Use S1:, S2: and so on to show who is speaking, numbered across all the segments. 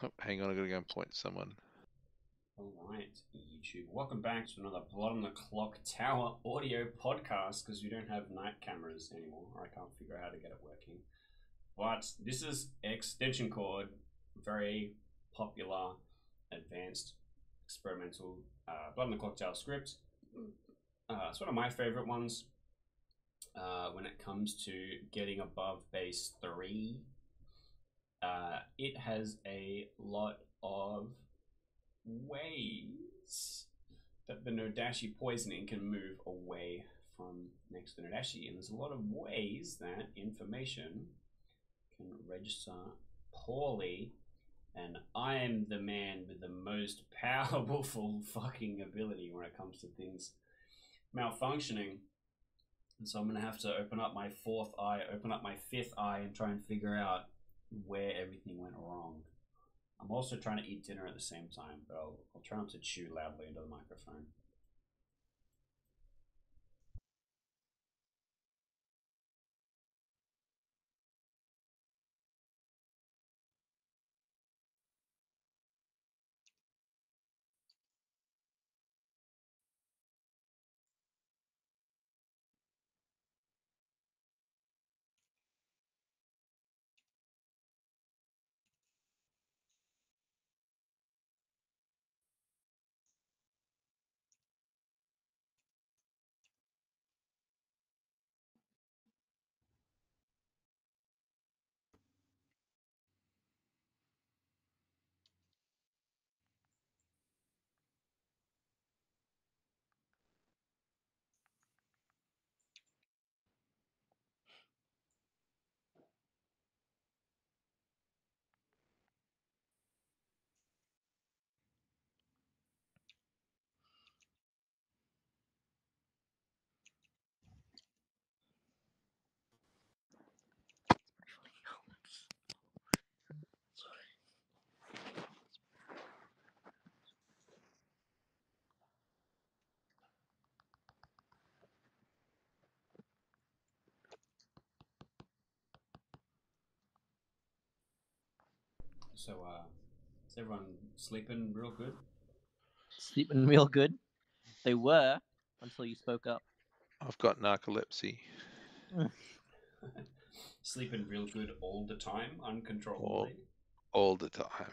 S1: Oh, hang on, I gotta go and point to someone.
S2: Alright, YouTube. Welcome back to another Blood on the Clocktower audio podcast because we don't have night cameras anymore, or I can't figure out how to get it working. But this is extension cord, very popular, advanced, experimental Blood on the Clocktower script. It's one of my favorite ones when it comes to getting above base 3. It has a lot of ways that the Nodashi poisoning can move away from next to Nodashi, and there's a lot of ways that information can register poorly. And I'm the man with the most powerful fucking ability when it comes to things malfunctioning. And so I'm gonna have to open up my fourth eye, open up my fifth eye, and try and figure out where everything went wrong. I'm also trying to eat dinner at the same time, but I'll try not to chew loudly into the microphone. So, is everyone sleeping real good?
S3: Sleeping real good. They were until you spoke up.
S1: I've got narcolepsy
S2: Sleeping real good all the time,
S1: all,
S2: uncontrollably?
S1: all the time.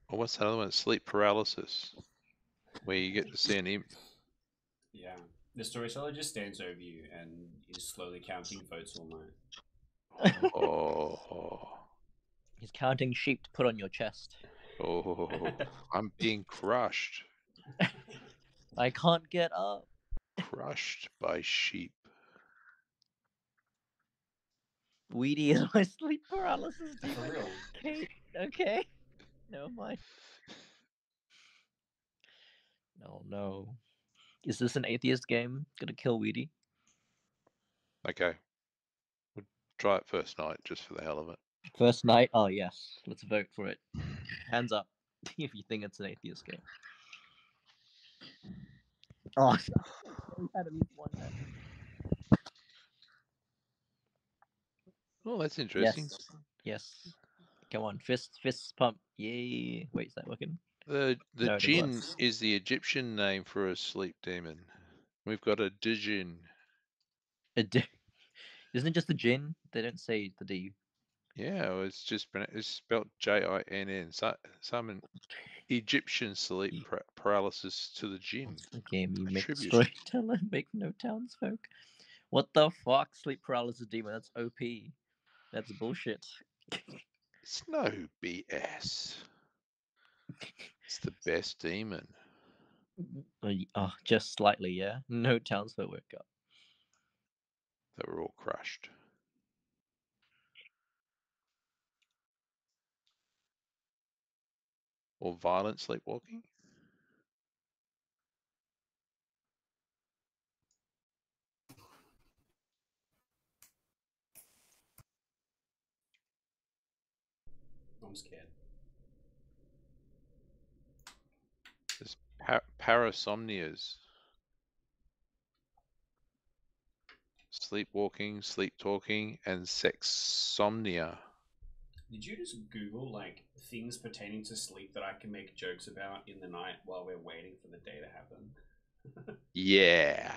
S1: Or what's the other one? Sleep paralysis, where you get to see an imp.
S2: Yeah. The storyteller just stands over you and is slowly counting votes all night.
S1: Oh,
S3: He's counting sheep to put on your chest.
S1: oh, I'm being crushed.
S3: I can't get up.
S1: Crushed by sheep.
S3: Weedy is my sleep paralysis
S2: For
S3: demon.
S2: real.
S3: Okay. Never mind. No, no. Is this an atheist game? Gonna kill Weedy?
S1: Okay, we'll try it first night just for the hell of it.
S3: First night? Oh, yes. Let's vote for it. Hands up if you think it's an atheist game. Oh, we had at least one then.
S1: Oh, that's interesting.
S3: Yes. Yes. Come on. Fists pump. Yay. Wait, is that working?
S1: The
S3: No, it didn't work.
S1: Jinn is the Egyptian name for a sleep demon. We've got a Dijin.
S3: Isn't it just the Jin? They don't say the D.
S1: Yeah, it's it's spelled Jinn. Some Egyptian sleep paralysis to the jinn
S3: Game you make
S1: attributed.
S3: storyteller make no townsfolk. What the fuck? Sleep paralysis demon. That's OP. That's bullshit.
S1: It's no BS. It's the best demon.
S3: Oh, just slightly, yeah. No townsfolk woke up.
S1: They were all crushed. or violent sleepwalking?
S2: I'm scared.
S1: There's parasomnias. Sleepwalking, sleep talking, and sexsomnia.
S2: Did you just Google like things pertaining to sleep that I can make jokes about in the night while we're waiting for the day to happen?
S1: Yeah.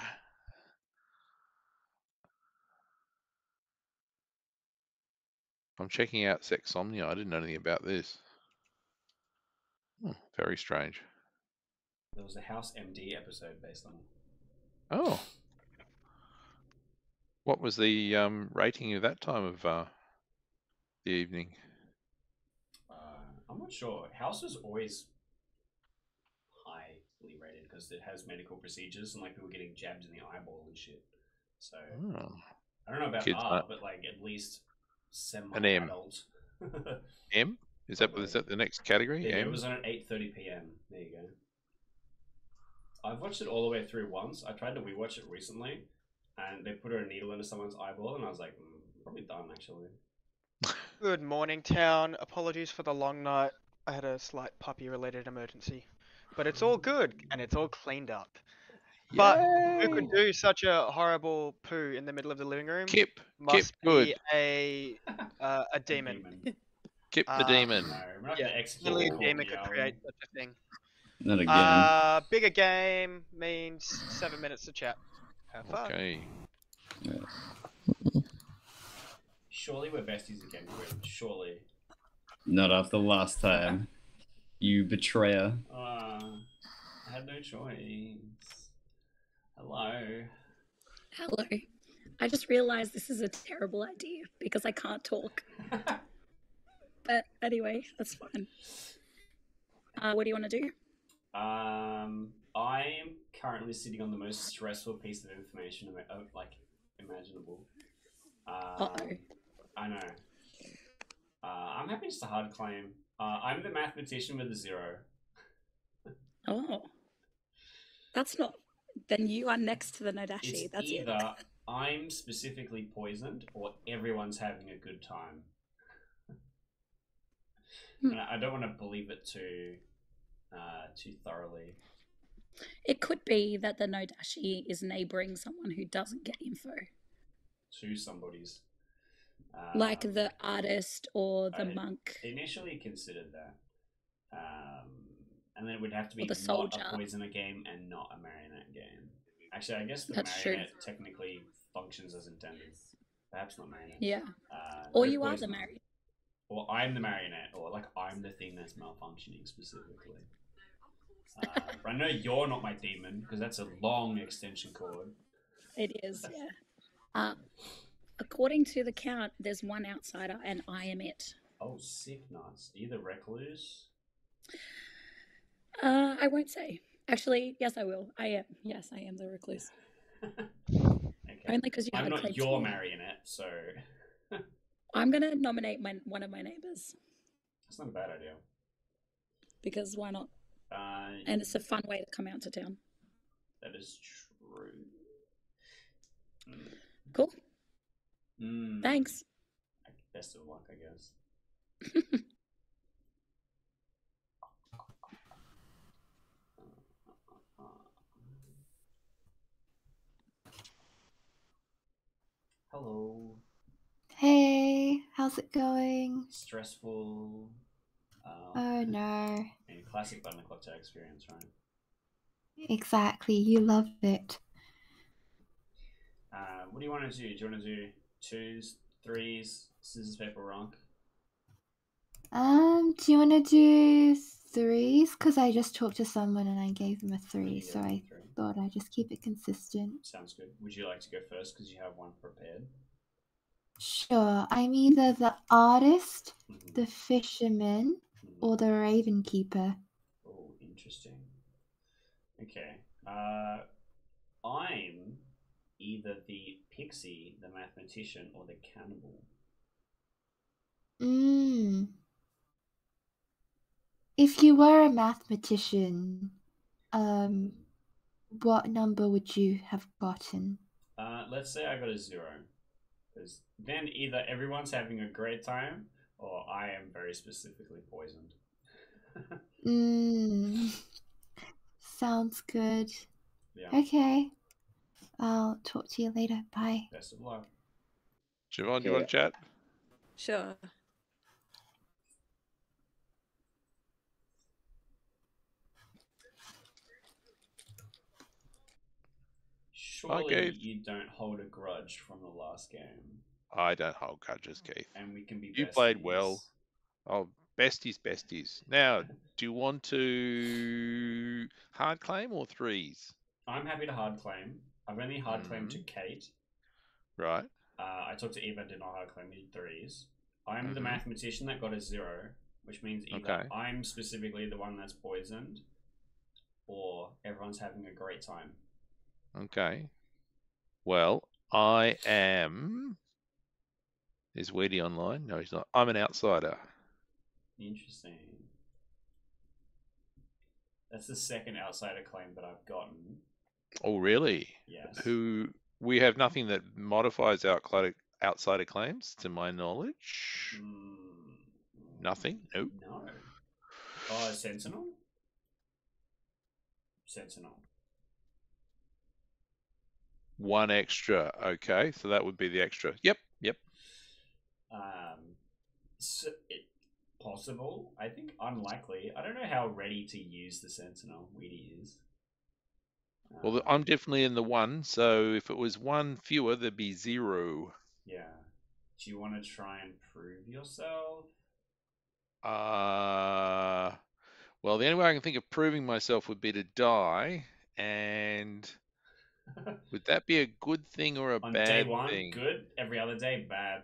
S1: I'm checking out sexsomnia. I didn't know anything about this. Very strange.
S2: There was a House MD episode based on it.
S1: Oh. What was the rating of that time of the evening?
S2: I'm not sure. House was always highly rated because it has medical procedures and like people getting jabbed in the eyeball and shit. So
S1: Oh.
S2: I don't know about
S1: Kids
S2: R, but like at least
S1: an M.
S2: semi-adult.
S1: M? Is
S2: Probably.
S1: that the next category?
S2: There you go. It
S1: M?
S2: was on at 8:30 p.m. There you go. I've watched it all the way through once. I tried to rewatch it recently, and they put a needle into someone's eyeball, and I was like, probably done actually.
S4: Good morning, town. Apologies for the long night. I had a slight puppy-related emergency. But it's all good, and it's all cleaned up. But who could
S1: Yay!
S4: do such a horrible poo in the middle of the living room?
S1: Kip
S4: Must be
S1: good.
S4: a demon.
S1: Kip the demon.
S2: No, we're not
S4: Yeah,
S2: gonna execute
S4: only
S2: the
S4: a
S2: court,
S4: demon could
S2: are we?
S4: create such a thing.
S5: Not again.
S4: Bigger game means 7 minutes to chat. Have fun.
S1: Okay.
S2: Surely we're besties again, Grim. Surely.
S5: Not after last time. You betrayer.
S2: I had no choice. Hello.
S6: Hello. I just realized this is a terrible idea because I can't talk. But anyway, that's fine. What do you want to do?
S2: I am currently sitting on the most stressful piece of information like imaginable.
S6: Uh-oh.
S2: I know. I'm happy just to hard claim. I'm the mathematician with a 0.
S6: Oh. That's not... Then you are next to the Nodashi.
S2: It's
S6: That's
S2: either I'm specifically poisoned or everyone's having a good time. And I don't want to believe it too thoroughly.
S6: It could be that the Nodashi is neighboring someone who doesn't get info.
S2: To somebody's.
S6: Like the artist or the monk.
S2: Initially considered that. And then it would have to be
S6: Or the
S2: not
S6: soldier.
S2: a poisoner game and not a marionette game. Actually, I guess the
S6: That's true.
S2: marionette technically functions as intended. Perhaps not marionette.
S6: Yeah.
S2: no
S6: Or you are the
S2: poisoner.
S6: marionette.
S2: Or I'm the marionette, or like I'm the thing that's malfunctioning specifically. But I know you're not my demon because that's a long extension cord.
S6: It is, yeah. According to the count, there's one outsider and I am it.
S2: Oh, sick nuts. Are you the recluse?
S6: I won't say. Actually, yes, I will. I am. Yes, I am the recluse.
S2: Okay.
S6: Only because you
S2: I'm
S6: had
S2: not
S6: played
S2: your
S6: to me.
S2: marionette, so
S6: I'm gonna nominate one of my neighbors
S2: that's not a bad idea.
S6: because why not? And it's a fun way to come out to town.
S2: That is true.
S6: Cool.
S2: Mm.
S6: Thanks.
S2: Best of luck, I guess. Hello.
S7: Hey, how's it going?
S2: Stressful.
S7: Oh no.
S2: And classic button Clocktower experience, right?
S7: Exactly, you love it.
S2: What do you want to do? Do you want to do 2s, 3s, scissors, paper, rock?
S7: Do you want to do 3s? Because I just talked to someone and I gave them a 3, so I thought I'd just keep it consistent.
S2: Sounds good. Would you like to go first because you have one prepared?
S7: Sure, I'm either the artist, the fisherman, or the raven keeper.
S2: Oh, interesting. Okay. I'm either the pixie, the mathematician, or the cannibal.
S7: If you were a mathematician, what number would you have gotten?
S2: Let's say I got a 0. Because then either everyone's having a great time or I am very specifically poisoned.
S7: Sounds good.
S2: Yeah.
S7: Okay. I'll talk to you later. Bye.
S2: Best of luck.
S1: Siobhan, do you want to chat?
S8: Sure.
S2: Surely you don't hold a grudge from the last game.
S1: I don't hold grudges, Keith.
S2: And we can be
S1: You
S2: besties.
S1: played well. Oh, besties. Now, do you want to hard claim or threes?
S2: I'm happy to hard claim. I've only hard claimed to Kate.
S1: Right.
S2: I talked to Eva, did not hard claim, did threes. I'm the mathematician that got a 0, which means either I'm specifically the one that's poisoned or everyone's having a great time.
S1: Okay. Well, I am... Is Weedy online? No, he's not. I'm an outsider.
S2: Interesting. That's the second outsider claim that I've gotten.
S1: Oh, really?
S2: Yes.
S1: We have nothing that modifies outsider claims, to my knowledge. Nothing? Nope.
S2: No. Oh, Sentinel? Sentinel.
S1: One extra. Okay, so that would be the extra. Yep.
S2: So possible. I think unlikely. I don't know how ready to use the Sentinel Weedy is.
S1: Well, I'm definitely in the one, so if it was one fewer, there'd be 0.
S2: Yeah. Do you want to try and prove yourself?
S1: Well, the only way I can think of proving myself would be to die, and would that be a good thing or a
S2: On
S1: bad
S2: day 1,
S1: thing?
S2: good. Every other day, bad.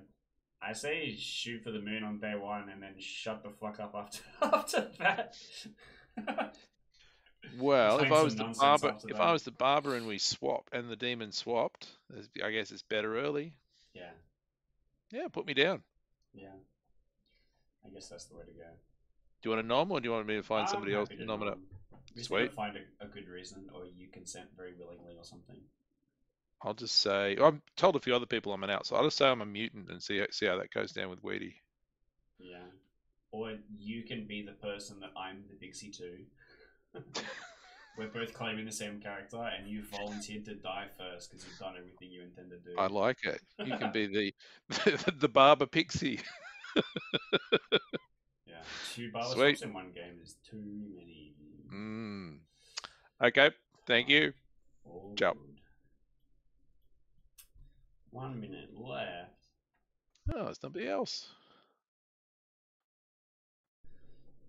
S2: I say shoot for the moon on day 1 and then shut the fuck up after that.
S1: Well, if I was the
S2: that.
S1: barber and we swap and the demon swapped, I guess it's better early.
S2: Yeah.
S1: Yeah, put me down.
S2: Yeah. I guess that's the way to go.
S1: Do you want a nom or do you want me to find somebody else to nominate?
S2: We just
S1: Sweet.
S2: gotta find a good reason, or you consent very willingly or something.
S1: I'll just say I've told a few other people I'm an outsider. I'll just say I'm a mutant and see how that goes down with Weedy.
S2: Yeah. Or you can be the person that I'm the Pixie too. We're both claiming the same character, and you volunteered to die first because you've done everything you intend to do.
S1: I like it. You can be the barber pixie.
S2: Yeah, 2 barber
S1: Sweet.
S2: swaps in one game is too many.
S1: Okay, thank you.
S2: All
S1: Ciao.
S2: good. 1 minute left.
S1: Oh, it's nobody else.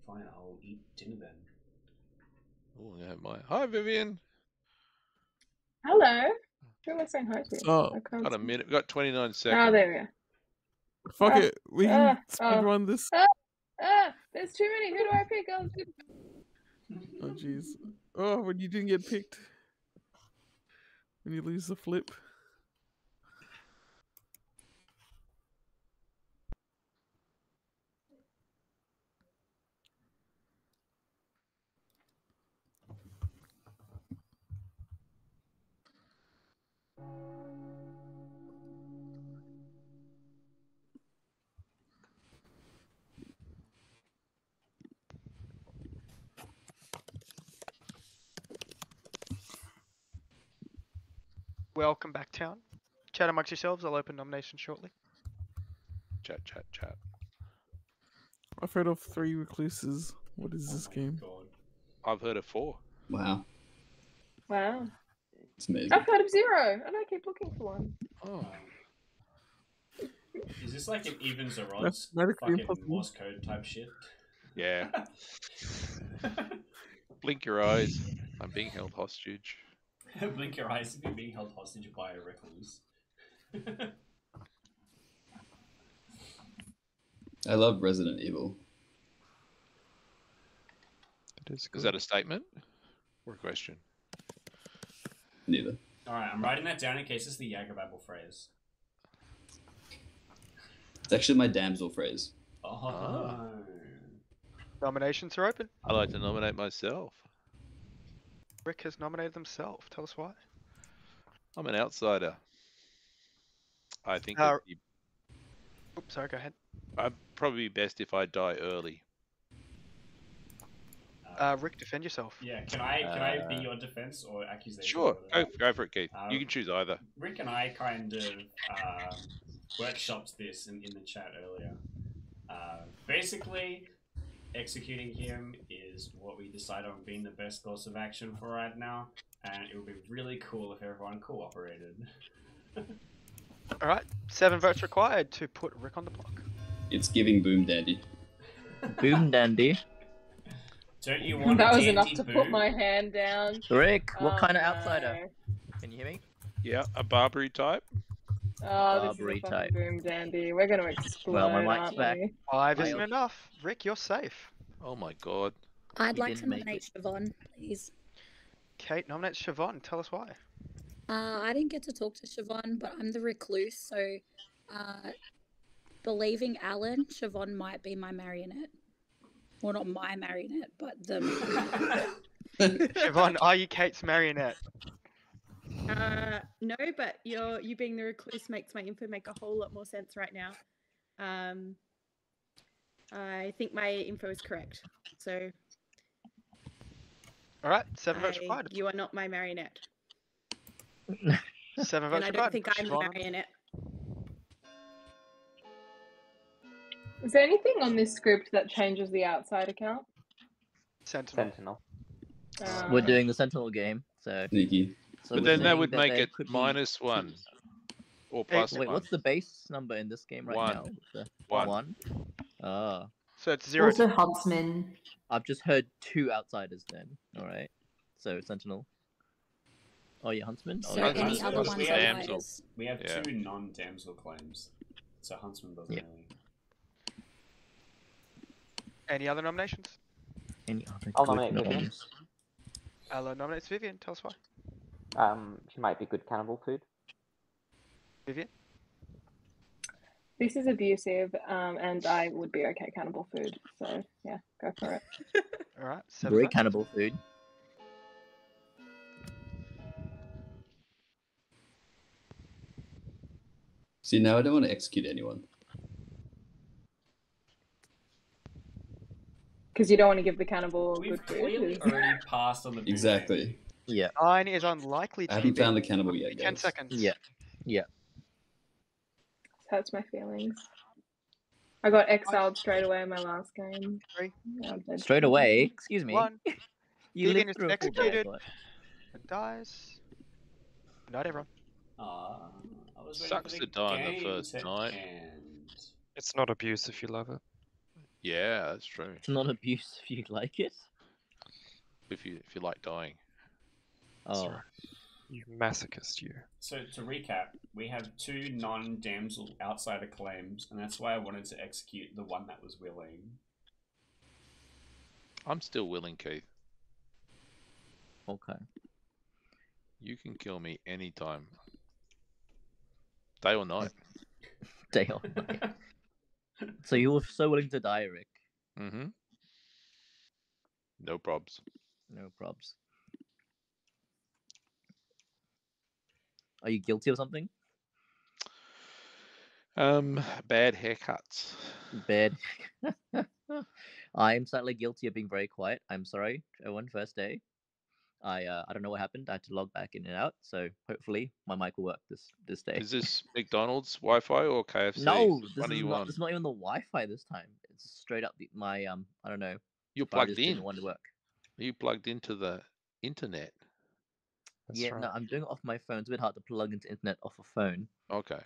S2: Fine, I'll eat dinner then.
S1: Oh, yeah, Hi, Vivian.
S9: Hello. Who am I saying hi to?
S10: Oh,
S9: I can't
S1: Got a
S9: see.
S1: minute. Got 29 seconds.
S9: Oh, there we go.
S10: Fuck it. We can speedrun this.
S9: There's too many. Who do I pick?
S10: Oh, jeez. Oh, when you didn't get picked. When you lose the flip.
S4: Welcome back, town. Chat amongst yourselves. I'll open nominations shortly.
S1: Chat.
S10: I've heard of 3 recluses. What is this game?
S2: God.
S1: I've heard of 4.
S5: Wow.
S9: Wow.
S5: It's amazing.
S9: I've heard of 0, and I keep looking for one.
S1: Oh.
S2: Is this like an evens or odds
S10: Mathematically
S2: fucking
S10: impossible.
S2: Morse code type shit?
S1: Yeah. Blink your eyes. I'm being held hostage.
S2: Blink your eyes if you're being held hostage by a recluse.
S5: I love Resident Evil.
S1: Is that a statement or a question?
S5: Neither.
S2: Alright, I'm writing that down in case it's the Yagababble phrase.
S5: It's actually my damsel phrase.
S2: Oh.
S4: Nominations are open.
S1: I'd like to nominate myself.
S4: Rick has nominated himself. Tell us why.
S1: I'm an outsider. I think that
S4: Oops, sorry, go ahead.
S1: I'd probably be best if I die early.
S4: Rick, defend yourself.
S2: Yeah, can I be your defense or accusation?
S1: Sure, go for it, Keith. You can choose either.
S2: Rick and I kind of workshopped this in the chat earlier. Basically, executing him is what we decide on being the best course of action for right now, and it would be really cool if everyone cooperated.
S4: Alright, 7 votes required to put Rick on the block.
S5: It's giving boom dandy.
S3: Boom dandy.
S2: Don't you want
S9: That
S2: a
S9: was enough
S2: dandy
S9: to
S2: boo?
S9: put my hand down.
S3: Rick, what kind of
S9: no.
S3: outsider? Can you hear me?
S1: Yeah, a Barbary type.
S9: Oh, this is
S3: Barbary
S9: a fucking
S3: type.
S9: boom dandy. We're gonna explode,
S3: Well, my mic's
S9: aren't
S3: back.
S9: we?
S4: 5 isn't enough. Rick, you're safe.
S1: Oh my god.
S6: I'd
S3: You
S6: like to
S3: didn't make
S6: nominate Siobhan, please.
S4: Kate nominates Siobhan. Tell us why.
S6: I didn't get to talk to Siobhan, but I'm the recluse, so believing Alan, Siobhan might be my marionette. Well, not my marionette, but the marionette.
S4: Siobhan, are you Kate's marionette?
S8: No, but you being the recluse makes my info make a whole lot more sense right now. I think my info is correct. So.
S4: Alright, 7 votes required.
S8: You are not my marionette.
S4: 7 votes
S8: And I
S4: required.
S8: don't think I'm the
S4: Siobhan.
S8: marionette.
S9: Is there anything on this script that changes the outside account?
S4: Sentinel.
S3: We're doing the Sentinel game, so.
S5: Sneaky.
S3: So
S1: But
S3: we're
S1: then that
S3: saying
S1: would make
S3: there
S1: it
S3: could be
S1: -1 or +1.
S3: Wait, what's the base number in this game right
S1: One.
S3: now? The
S1: One.
S3: 1? Ah.
S4: So it's 0.
S7: Also Huntsman.
S3: I've just heard 2 outsiders then. Alright. So Sentinel. Oh, yeah, Huntsman?
S6: So
S3: Oh,
S6: any
S3: Huntsman.
S6: other ones are
S1: Damsel.
S6: liars.
S2: We have
S1: Yeah.
S2: 2 non-damsel claims, so Huntsman doesn't
S3: Yeah.
S2: really.
S4: Any other nominations?
S3: Any other
S11: I'll
S3: good
S11: nominate Vivian.
S3: noms?
S4: Ella nominates Vivian. Tell us why.
S11: She might be good cannibal food.
S4: Vivian?
S9: This is abusive, and I would be okay cannibal food. So yeah, go for it.
S4: Alright, 7
S3: Great
S4: votes.
S3: cannibal food.
S5: See, now I don't want to execute anyone.
S9: Because you don't want to give the cannibal
S2: We've
S9: good food.
S2: clearly already passed on the boom
S5: Exactly.
S3: Yeah.
S4: 9 is unlikely to
S5: I haven't
S4: be.
S5: found the cannibal yet,
S4: 10
S5: guys.
S4: seconds.
S3: Yeah. Yeah.
S9: Hurts my feelings. I got exiled straight away in my last game.
S4: 3,
S9: Now I'm dead.
S3: Straight away? Excuse me.
S4: 1.
S3: You
S4: Vivian
S3: lived
S4: is
S3: through a full
S4: executed.
S3: battle.
S4: It dies. Good night, everyone.
S2: I was waiting
S1: Sucks
S2: for
S1: to die on the
S2: game
S1: first
S2: to
S1: night.
S2: end.
S12: It's not abuse if you love it.
S1: Yeah, that's true.
S3: It's not abuse if you like it.
S1: If you like dying.
S3: Oh.
S12: right. You masochist, you.
S2: So to recap, we have 2 non-damsel outsider claims, and that's why I wanted to execute the one that was willing.
S1: I'm still willing, Keith.
S3: Okay.
S1: You can kill me anytime. Day or night.
S3: Day or night. So you were so willing to die, Rick.
S1: Mm-hmm. No probs.
S3: No probs. Are you guilty of something?
S1: Bad haircuts.
S3: Bad. I'm sadly guilty of being very quiet. I'm sorry, everyone. First day. I don't know what happened. I had to log back in and out. So hopefully my mic will work this day.
S1: Is this McDonald's Wi-Fi or KFC?
S3: No,
S1: What are you on?
S3: this is not even the Wi-Fi this time. It's straight up my I don't know.
S1: You're
S3: device
S1: plugged in.
S3: didn't want to work.
S1: Are you plugged into the internet?
S12: That's
S3: Yeah,
S12: right.
S3: no, I'm doing it off my phone. It's a bit hard to plug into internet off a phone.
S1: Okay.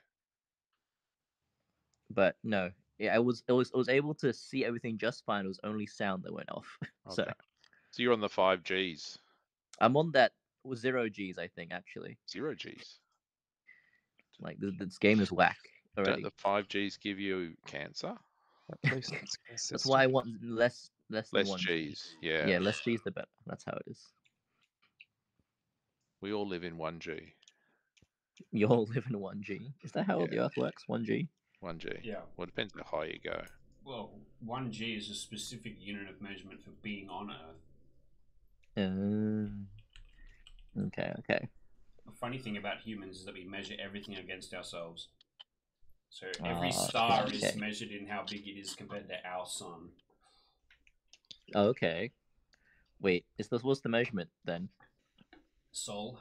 S3: But no, yeah, I was able to see everything just fine. It was only sound that went off. So
S1: Okay. So you're on the 5Gs.
S3: I'm on that 0Gs, I think, actually.
S1: 0Gs.
S3: Like this game is whack
S1: Don't
S3: already.
S1: the 5Gs give you cancer?
S12: At least it's
S3: That's why I
S12: consistent.
S3: want less than
S1: Less
S3: 1
S1: Gs. Yeah.
S3: Yeah, less Gs the better. That's how it is.
S1: We all live in 1G.
S3: You all live in 1G. Is that how the Earth works? 1G?
S1: 1G.
S2: Yeah.
S1: Well, it depends how high you go.
S2: Well, 1G is a specific unit of measurement for being on Earth.
S3: Okay.
S2: The funny thing about humans is that we measure everything against ourselves. So every star is measured in how big it is compared to our sun.
S3: Okay. Wait, what's the measurement then?
S2: Sol.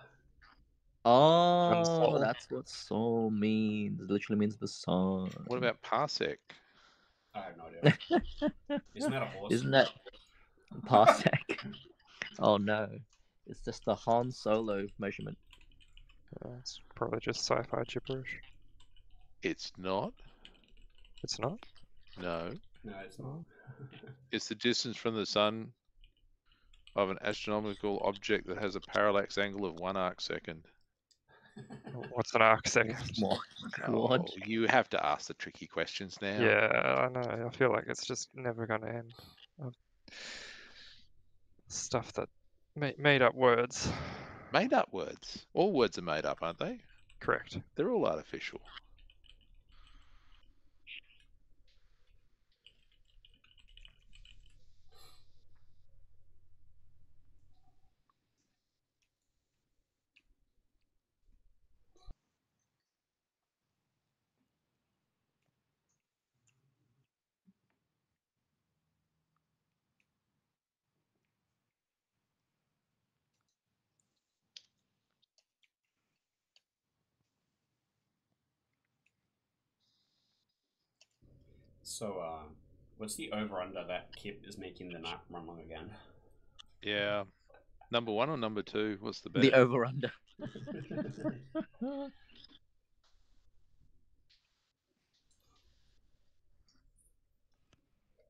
S3: Oh, that's what sol means. It literally means the sun.
S1: What about parsec?
S2: I have no idea. Isn't that a horse?
S3: Isn't that parsec? Oh no, it's just the Han Solo measurement.
S12: It's probably just sci-fi gibberish.
S1: It's not.
S12: It's not?
S1: No.
S2: No, it's not.
S1: It's the distance from the sun of an astronomical object that has a parallax angle of 1 arcsecond.
S12: What's an arcsecond?
S1: Oh, you have to ask the tricky questions now.
S12: Yeah, I know. I feel like it's just never going to end. Stuff that made up words.
S1: Made up words. All words are made up, aren't they?
S12: Correct.
S1: They're all artificial.
S2: So, what's the over-under that Kip is making the night run long again?
S1: Yeah. Number 1 or number 2? What's the bet?
S3: The over-under.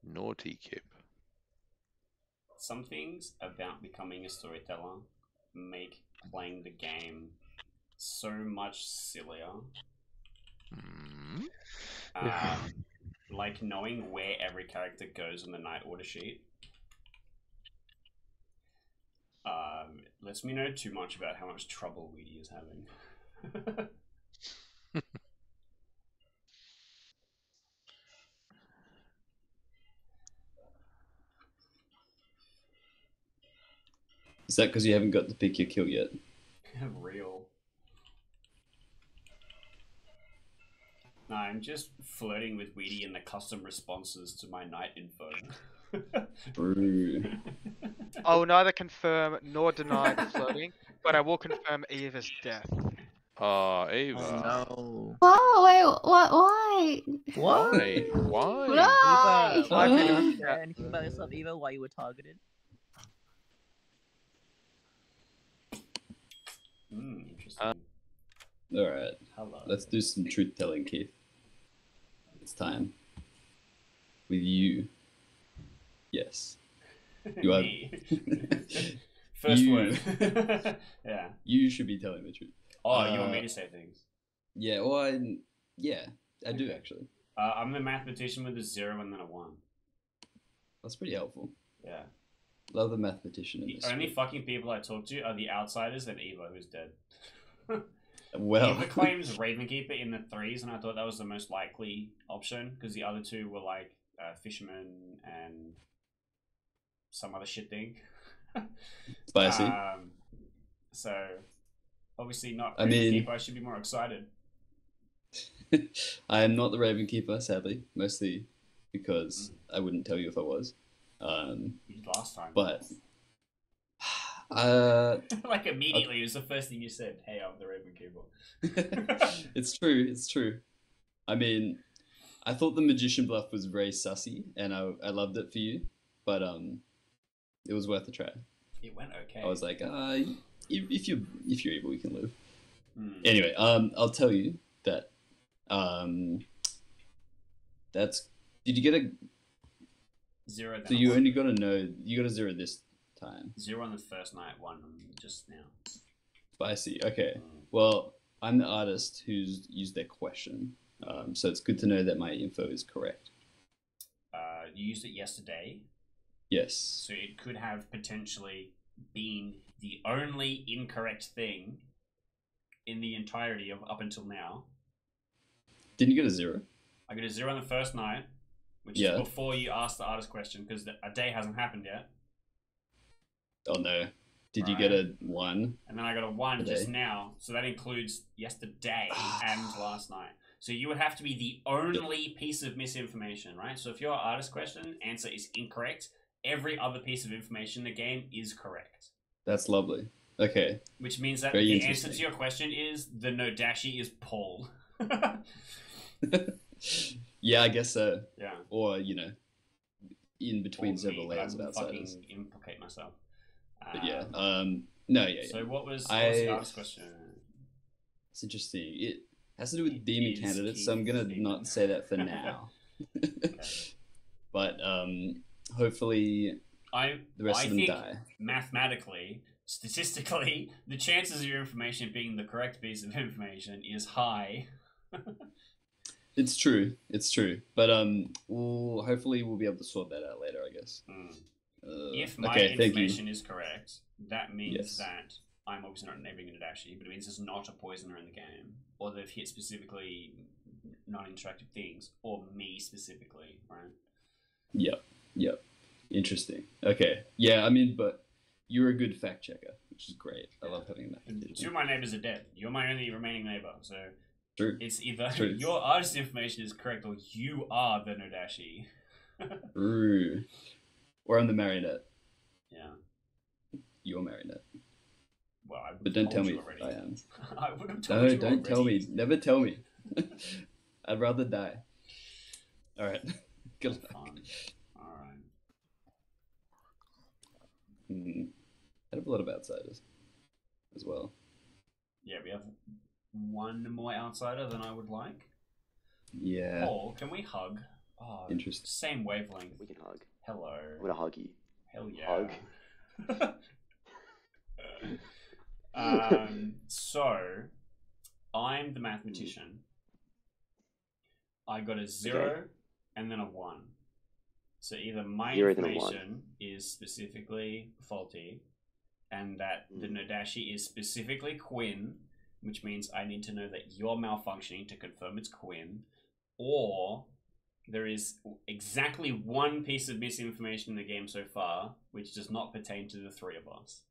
S1: Naughty Kip.
S2: Some things about becoming a storyteller make playing the game so much sillier. Like knowing where every character goes in the night order sheet. Lets me know too much about how much trouble Weedy is having.
S5: Is that because you haven't got to pick your kill yet?
S2: Real. No, I'm just flirting with Weedy in the custom responses to my night info.
S5: True.
S4: I will neither confirm nor deny the floating, but I will confirm Eva's death.
S1: Oh, Eva.
S3: No.
S7: Whoa, wait, what? Why?
S1: Why? Why?
S7: Why?
S3: Eva, why did you say anything about yourself, Eva? Why you were targeted?
S2: Interesting.
S5: Alright.
S2: Hello.
S5: Let's do some truth telling, Keith. It's time. With you. Yes. You are.
S2: First word. Yeah.
S5: You should be telling the truth.
S2: Oh, you want me to say things?
S5: Yeah, well, I do actually.
S2: I'm the mathematician with a 0 and then a 1.
S5: That's pretty helpful.
S2: Yeah.
S5: Love the mathematician in
S2: The
S5: this.
S2: only fucking people I talk to are the outsiders and Eva, who's dead.
S5: Well,
S2: Eva claims Ravenkeeper in the 3s, and I thought that was the most likely option because the other two were like Fisherman and some other shit thing.
S5: Spicy.
S2: So obviously not
S5: I mean-
S2: Ravenkeeper. I should be more excited.
S5: I am not the Ravenkeeper, sadly, mostly because I wouldn't tell you if I was.
S2: You did last time.
S5: But
S2: like immediately, it was the first thing you said. Hey, I'm the Ravenkeeper.
S5: it's true. It's true. I mean, I thought the magician bluff was very sussy, and I loved it for you, but it was worth a try.
S2: It went okay.
S5: I was like, if you're able, you can live.
S2: Hmm.
S5: Anyway, I'll tell you that that's. Did you get a
S2: 0?
S5: So you only got to know you got a 0 this time.
S2: 0 on the first night, 1 just now.
S5: Spicy. Okay. Well, I'm the artist who's used their question, so it's good to know that my info is correct.
S2: You used it yesterday.
S5: Yes.
S2: So it could have potentially been the only incorrect thing in the entirety of up until now.
S5: Didn't you get a 0?
S2: I got a 0 on the first night, which is before you ask the artist question, because a day hasn't happened yet.
S5: Oh no. Did you get a 1?
S2: And then I got a 1 just now, so that includes yesterday and last night. So you would have to be the only piece of misinformation, right? So if your artist question answer is incorrect, every other piece of information in the game is correct.
S5: That's lovely. Okay.
S2: Which means that
S5: Very
S2: the
S5: interesting.
S2: answer to your question is the Nodashi is Paul.
S5: Yeah, I guess so.
S2: Yeah.
S5: Or, you know, in between
S2: Or
S5: several
S2: me,
S5: layers of
S2: I would fucking
S5: outsiders.
S2: implicate myself.
S5: But yeah, no, yeah.
S2: So what was
S5: I,
S2: the artist question?
S5: It's interesting. It has to do with demon candidates, so I'm gonna not say that for now. But hopefully, the rest of them
S2: think
S5: die.
S2: Mathematically, statistically, the chances of your information being the correct piece of information is high.
S5: It's true. It's true. But hopefully we'll be able to sort that out later, I guess.
S2: If my
S5: okay,
S2: information is correct, that means that I'm obviously not enabling a Nadashi, but it means there's not a poisoner in the game, or they've hit specifically non-interactive things, or me specifically, right?
S5: Yep. Interesting. Okay. Yeah, I mean, but you're a good fact checker, which is great. I love having that.
S2: 2 of my neighbors are dead. You're my only remaining neighbor, so
S5: True.
S2: it's either
S5: True.
S2: your artist information is correct, or you are the Nodashi.
S5: True. Or I'm the marionette.
S2: Yeah.
S5: You're marionette.
S2: Well,
S5: but don't tell me if I am.
S2: I would have told
S5: No,
S2: you
S5: don't tell
S2: already.
S5: me. Never tell me. I'd rather die. All right. Good luck.
S2: All right.
S5: I have a lot of outsiders as well.
S2: Yeah, we have 1 more outsider than I would like.
S5: Yeah.
S2: Paul, can we hug? Oh,
S5: Interesting.
S2: Same wavelength.
S13: We can hug.
S2: Hello.
S13: I'm gonna hug you.
S2: Hell yeah.
S13: Hug.
S2: So, I'm the mathematician. I got a 0 and then a 1. So either my
S13: 0 then a 1.
S2: information is specifically faulty, and that the Nodashi is specifically Quinn, which means I need to know that you're malfunctioning to confirm it's Quinn, or there is exactly 1 piece of misinformation in the game so far, which does not pertain to the 3 of us.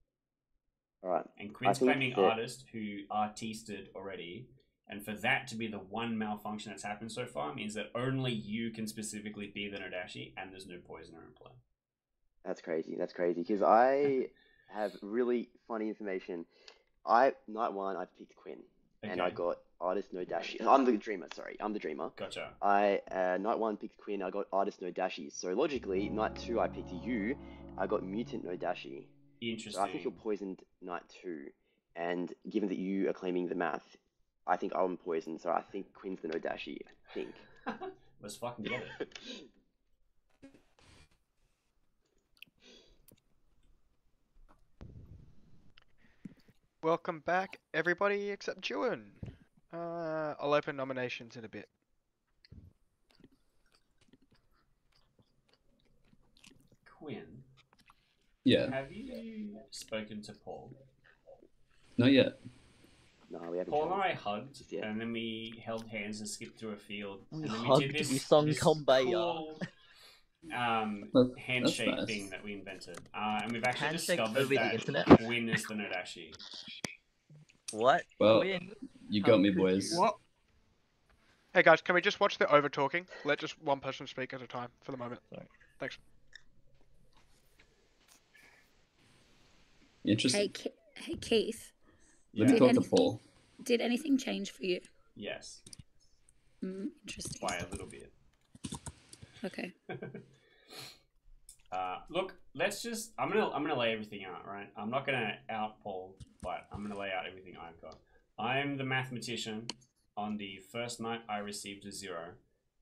S13: Alright.
S2: And Quinn's claiming artist who artisted already, and for that to be the 1 malfunction that's happened so far means that only you can specifically be the Nodashi, and there's no poisoner in play.
S13: That's crazy. That's crazy. Because I have really funny information. Night 1, I picked Quinn. And I got artist Nodashi. I'm the dreamer, sorry. I'm the dreamer.
S2: Gotcha.
S13: Night 1 picked Quinn, I got artist Nodashi. So logically, night 2 I picked you, I got mutant Nodashi.
S2: Interesting.
S13: So I think you're poisoned night 2. And given that you are claiming the math, I think I'm poisoned, so I think Quinn's the Nodashi. I think.
S2: Let's fucking get it.
S4: Welcome back, everybody except Juan. I'll open nominations in a bit.
S2: Quinn.
S5: Yeah.
S2: Have you spoken to Paul?
S5: Not yet.
S13: No, we haven't.
S2: Paul and I hugged, and then we held hands and skipped through a field.
S3: We
S2: and then
S3: hugged,
S2: we did this,
S3: we sung
S2: this
S3: Kumbaya.
S2: cool, handshake
S5: nice.
S2: thing that we invented. And we've actually
S3: Handshake
S2: discovered
S3: over the
S2: that
S3: internet?
S2: Quinn is the Nodashi.
S3: What?
S5: Well,
S3: Quinn?
S5: you
S3: How
S5: got me,
S3: could
S5: boys.
S3: you?
S4: What? Hey guys, can we just watch the over talking? Let just one person speak at a time for the moment.
S3: Sorry.
S4: Thanks.
S5: Interesting.
S6: Hey Keith.
S5: Let me talk to Paul.
S6: Did anything change for you?
S2: Yes.
S6: Interesting.
S2: By a little bit.
S6: Okay.
S2: Look, let's just. I'm gonna lay everything out, right? I'm not gonna out Paul, but I'm gonna lay out everything I've got. I'm the mathematician. On the first night, I received a 0.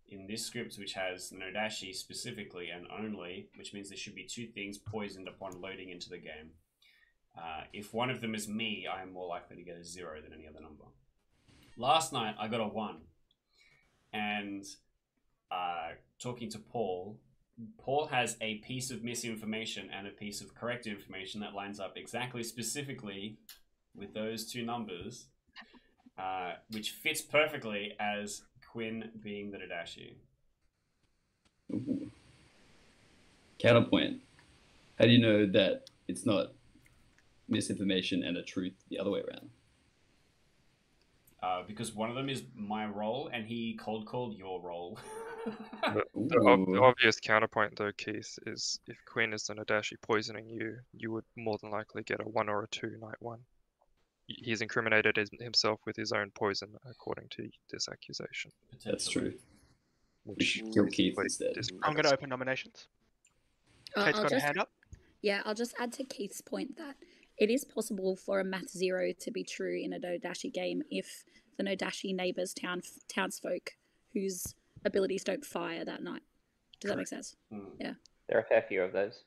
S2: In this script, which has Nodashi specifically and only, which means there should be 2 things poisoned upon loading into the game. If one of them is me, I am more likely to get a 0 than any other number. Last night, I got a 1. And talking to Paul, Paul has a piece of misinformation and a piece of correct information that lines up exactly specifically with those 2 numbers, which fits perfectly as Quinn being the Nodashi.
S5: Ooh. Counterpoint. How do you know that it's not misinformation and a truth the other way around?
S2: Because one of them is my role, and he cold called your role.
S12: The obvious counterpoint, though, Keith, is if Quinn is the Nadashi poisoning you, you would more than likely get a 1 or a 2 night 1. He's incriminated himself with his own poison, according to this accusation.
S5: That's true. We
S12: Which
S5: should kill Keith
S12: basically
S5: instead.
S4: I'm going to open nominations. Kate's
S6: I'll
S4: got a
S6: just,
S4: hand up.
S6: yeah, I'll just add to Keith's point that it is possible for a math 0 to be true in a Nodashi game if the Nodashi neighbours townsfolk whose abilities don't fire that night. Does that make sense? Yeah.
S11: There are a fair few of those.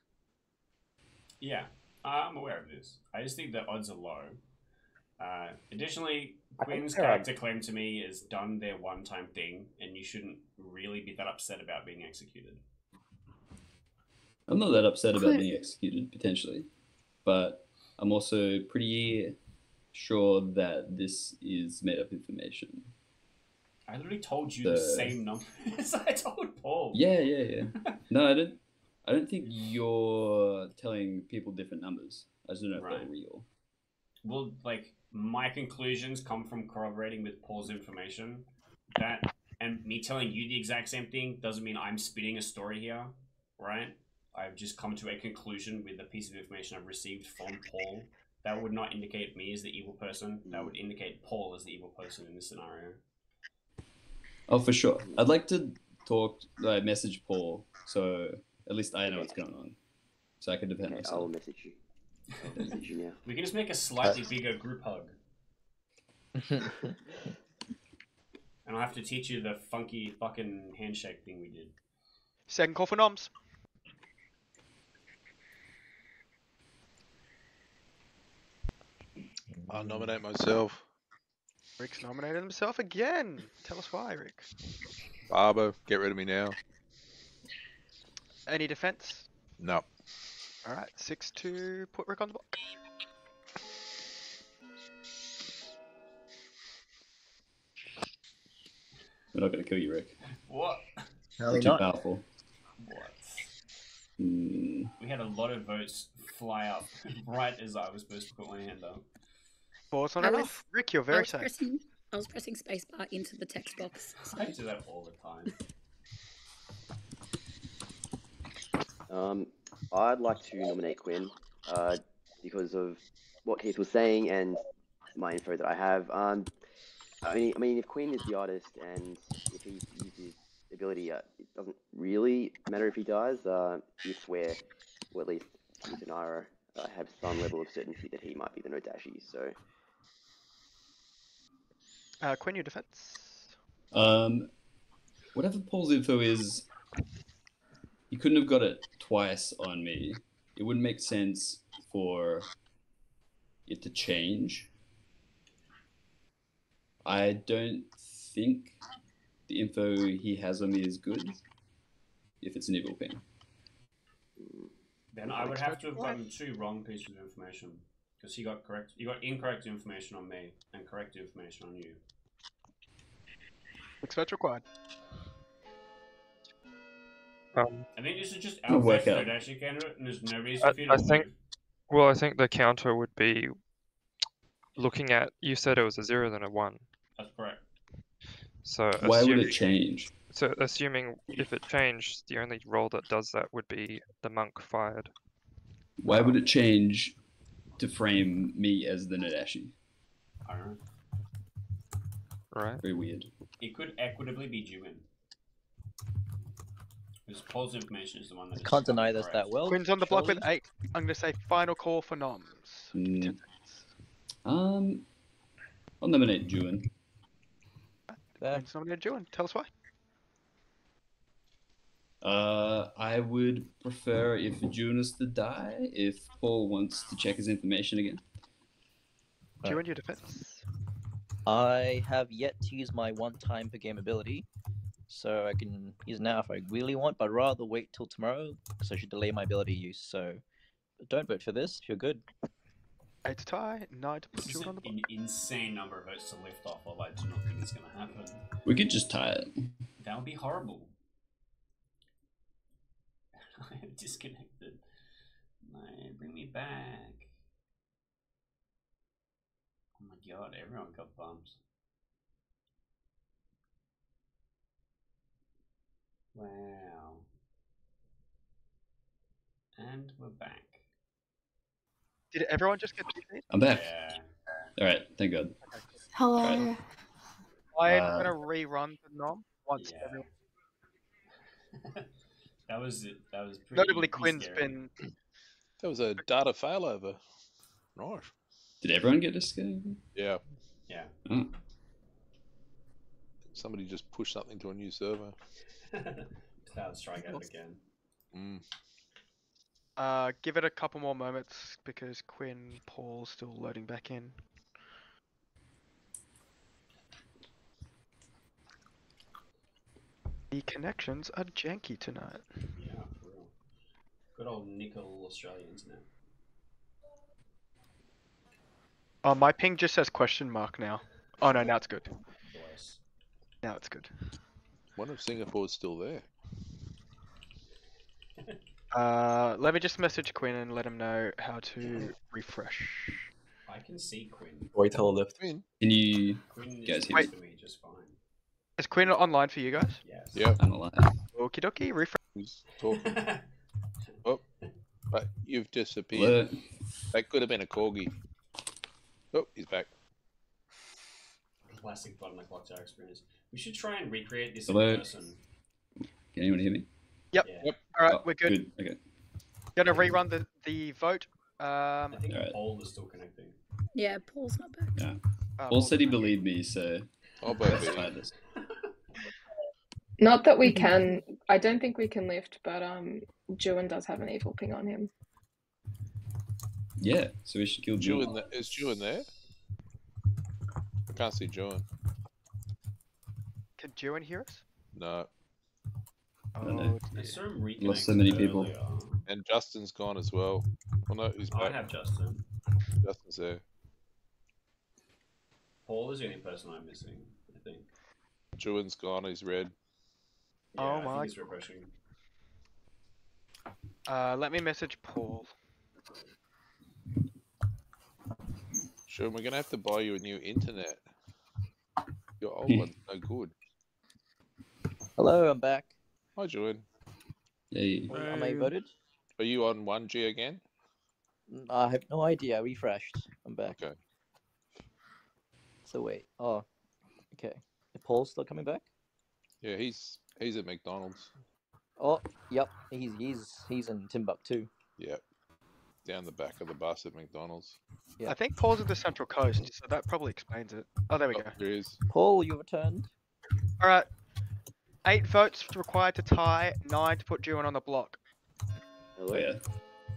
S2: Yeah, I'm aware of this. I just think the odds are low. Additionally, Quinn's character claim to me is done their one-time thing, and you shouldn't really be that upset about being executed.
S5: I'm not that upset about being executed, potentially. But I'm also pretty sure that this is made up information.
S2: I literally told you the same numbers I told Paul.
S5: Yeah. No, I don't think you're telling people different numbers. I just don't know if they're real.
S2: Well, like, my conclusions come from corroborating with Paul's information. That, and me telling you the exact same thing doesn't mean I'm spitting a story here, right? I've just come to a conclusion with a piece of information I've received from Paul. That would not indicate me as the evil person. That would indicate Paul as the evil person in this scenario.
S5: Oh, for sure. I'd like to message Paul, so at least I know what's going on, so I can defend myself.
S13: I'll message you. Now.
S2: We can just make a slightly bigger group hug. And I'll have to teach you the funky fucking handshake thing we did.
S4: Second call for noms.
S1: I'll nominate myself.
S4: Rick's nominated himself again. Tell us why, Rick.
S1: Barbo, get rid of me now.
S4: Any defense?
S1: No.
S4: Alright, 6 to put Rick on the block.
S5: We're not going to kill you, Rick.
S2: What?
S5: You're too powerful.
S2: What?
S5: Mm.
S2: We had a lot of votes fly up right as I was supposed to put my hand up.
S4: Four's not enough. Rick, you're very safe.
S6: I was pressing spacebar into the text box. So.
S2: I do that all the
S13: time. I'd like to nominate Quinn because of what Keith was saying and my info that I have. I mean, if Quinn is the artist and if he uses ability, it doesn't really matter if he dies. If we're, or at least Keith and Ira have some level of certainty that he might be the Nodashi. So,
S4: Quinn, your defense.
S5: Whatever Paul's info is, he couldn't have got it twice on me. It wouldn't make sense for it to change. I don't think the info he has on me is good if it's an evil ping.
S2: Then I would have to have gotten 2 wrong pieces of information because you got incorrect information on me and correct information on you.
S4: Expect required.
S2: I think this is just outfit Nodashi candidate, and there's no reason for you to move.
S12: Well, I think the counter would be looking at, you said it was a 0 then a 1.
S2: That's correct.
S5: So why would it change?
S12: So assuming if it changed, the only role that does that would be the monk fired.
S5: Why would it change to frame me as the Nodashi?
S2: I don't know.
S12: Right.
S5: Very weird.
S2: It could equitably be due in. Because Paul's information is the one that is
S3: can't deny this that well.
S4: Quinn's on the block with 8. I'm going to say final call for noms.
S5: I'll nominate Juin.
S4: Quinn's nominated Juin. Tell us why.
S5: I would prefer if Juin is to die, if Paul wants to check his information again.
S4: Juin, your defense.
S3: I have yet to use my 1 time per game ability, so I can use now if I really want, but I'd rather wait till tomorrow, because I should delay my ability use, so don't vote for this if you're good.
S4: 8 to tie, 9 to put Juin on the block.
S2: An insane number of votes to lift off, although I do not think it's going to happen.
S5: We could just tie it.
S2: That would be horrible. Disconnected. No, bring me back. Oh my god, everyone got bumped. Wow. And we're back.
S4: Did everyone just get defeated?
S5: I'm back.
S2: Yeah.
S5: All right, thank God.
S7: Hello.
S5: Right.
S4: I'm
S5: Uh,
S4: gonna rerun the nom once
S2: Yeah.
S4: everyone.
S2: That was it. That was pretty.
S4: Notably,
S2: pretty
S4: Quinn's
S2: scary.
S4: been.
S1: That was a data failover. Right.
S5: Did everyone get disconnected?
S1: Yeah.
S2: Yeah.
S5: Oh.
S1: Somebody just pushed something to a new server.
S2: Cloud strike out again.
S4: Give it a couple more moments because Quinn, Paul's still loading back in. The connections are janky tonight.
S2: Yeah, for real. Good old nickel Australian internet.
S4: Oh, my ping just says question mark now. Oh no, now it's good.
S2: Bless.
S4: Now it's good.
S1: Wonder if Singapore's still there.
S4: Let me just message Quinn and let him know how to refresh.
S2: I can see Quinn.
S14: Wait till left.
S5: Can you
S2: Quinn
S5: guys
S2: is
S5: hear
S2: next
S5: me?
S2: to me just fine.
S4: Is Quinn online for you guys?
S2: Yes.
S1: Yep.
S5: I'm alive.
S4: Okie dokie, refresh.
S1: Who's talking? Oh, but you've disappeared.
S5: Hello?
S1: That could have been a corgi. Oh, he's back.
S2: Classic bottom of Clocktower experience. We should try and recreate this
S5: Hello?
S2: in person.
S5: Can anyone hear me?
S4: Yep.
S2: Yeah.
S1: Yep.
S4: Alright,
S5: Oh,
S4: we're good.
S5: Okay.
S4: Gonna rerun the vote.
S2: I think
S5: Alright.
S2: Paul is still connecting.
S6: Yeah, Paul's not back.
S5: Yeah.
S4: Paul
S5: Paul said he believed me, so
S1: I'll
S5: let's
S1: vote
S5: try
S1: for
S5: this.
S9: Not that we can. I don't think we can lift, but Juan does have an evil ping on him.
S5: Yeah, so we should kill Juan.
S1: Juan. Is Juan there? I can't see Juan.
S4: Can Juan hear us?
S1: No.
S5: I don't know.
S2: I saw him reconnect
S5: Lost so many people.
S2: earlier.
S1: And Justin's gone as well. Well, no, he's
S2: I
S1: back.
S2: have Justin.
S1: Justin's there.
S2: Paul is the only person I'm missing, I think.
S1: Juan's gone. He's red.
S2: Yeah,
S4: Oh
S2: I
S4: my
S2: think he's refreshing.
S4: Let me message Paul.
S1: Sure, we're gonna have to buy you a new internet. Your old one's no good.
S3: Hello, I'm back.
S1: Hi, Juan.
S5: Hey.
S3: Am I voted?
S1: Are you on 1G again?
S3: I have no idea. I refreshed. I'm back.
S1: Okay.
S3: So wait. Oh, okay. Is Paul's still coming back?
S1: Yeah, he's at McDonald's.
S3: Oh, yep. He's in Timbuktu.
S1: Yep. Down the back of the bus at McDonald's.
S3: Yeah.
S4: I think Paul's at the Central Coast, so that probably explains it. Oh, there we go.
S1: There he is.
S3: Paul, you returned.
S4: All right. 8 votes required to tie, 9 to put Juan on the block.
S5: Oh yeah.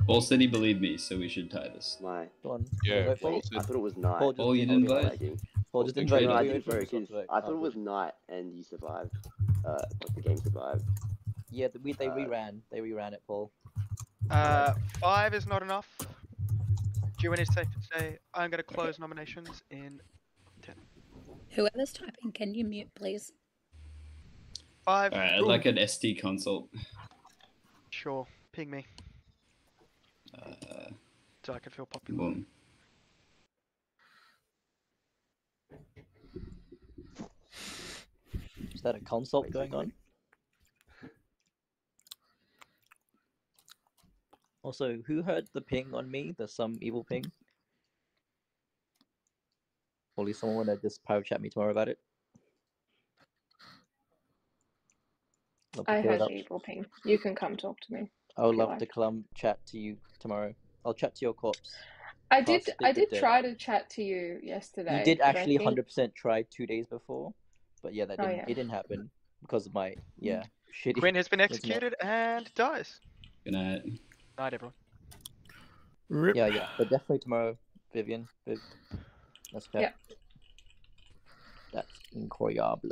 S5: Paul said he believed me, so we should tie this.
S13: My.
S3: Go on.
S1: Yeah,
S3: vote for
S1: Paul
S3: you?
S13: I
S1: said.
S13: thought it was night.
S3: Paul just
S5: Oh, you
S3: didn't
S5: didn't
S3: vote.
S5: vote?
S3: Paul just didn't
S5: Okay.
S3: vote.
S13: No, I
S3: You
S13: didn't
S3: waited
S13: vote
S3: for us
S13: because
S3: to vote.
S13: I thought
S3: Oh,
S13: it was
S3: good.
S13: night and you survived. The game survived.
S3: Yeah, they reran. They reran it, Paul.
S4: 5 is not enough. Juan is safe to say. I'm going to close nominations in 10.
S6: Whoever's typing, can you mute, please?
S4: 5.
S5: Alright, I'd like an ST consult.
S4: Sure. Ping me so I can feel popular.
S5: Boom.
S3: Is that a consult going on? Also, who heard the ping on me? There's some evil ping. Or at least someone wanna just private chat me tomorrow about it. Love to
S9: I
S3: clear it
S9: had
S3: up.
S9: the evil ping. You can come talk to me.
S3: I would
S9: if you
S3: love
S9: like.
S3: to come chat to you tomorrow. I'll chat to your corpse.
S9: I
S3: Can't
S9: did.
S3: speak
S9: I
S3: the
S9: did
S3: dead.
S9: try to chat to you yesterday.
S3: You did
S9: but I
S3: actually
S9: think-
S3: 100% try 2 days before, but yeah, that
S9: Oh,
S3: didn't.
S9: yeah.
S3: It didn't happen because of my shitty.
S4: Quinn has been
S3: internet.
S4: executed and dies.
S5: Good night.
S4: Night, everyone.
S10: Rip.
S3: Yeah, but definitely tomorrow, Vivian. Let's chat.
S9: Yeah.
S3: That's incroyable.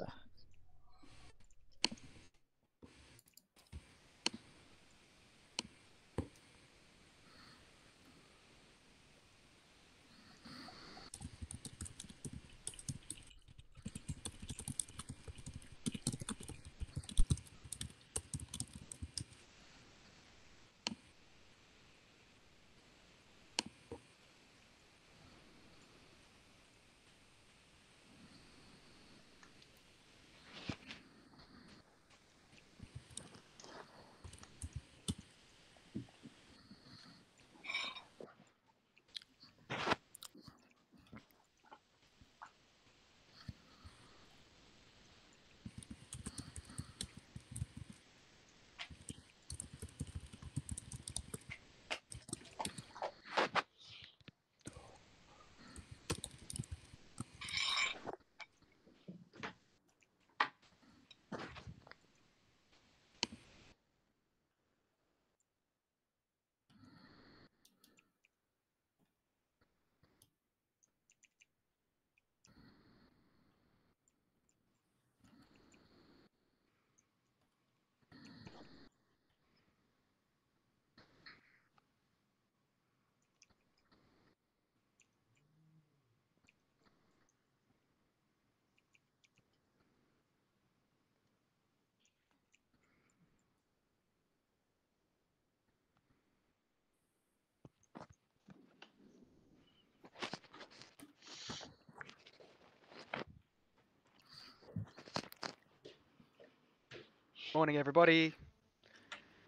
S4: Morning, everybody.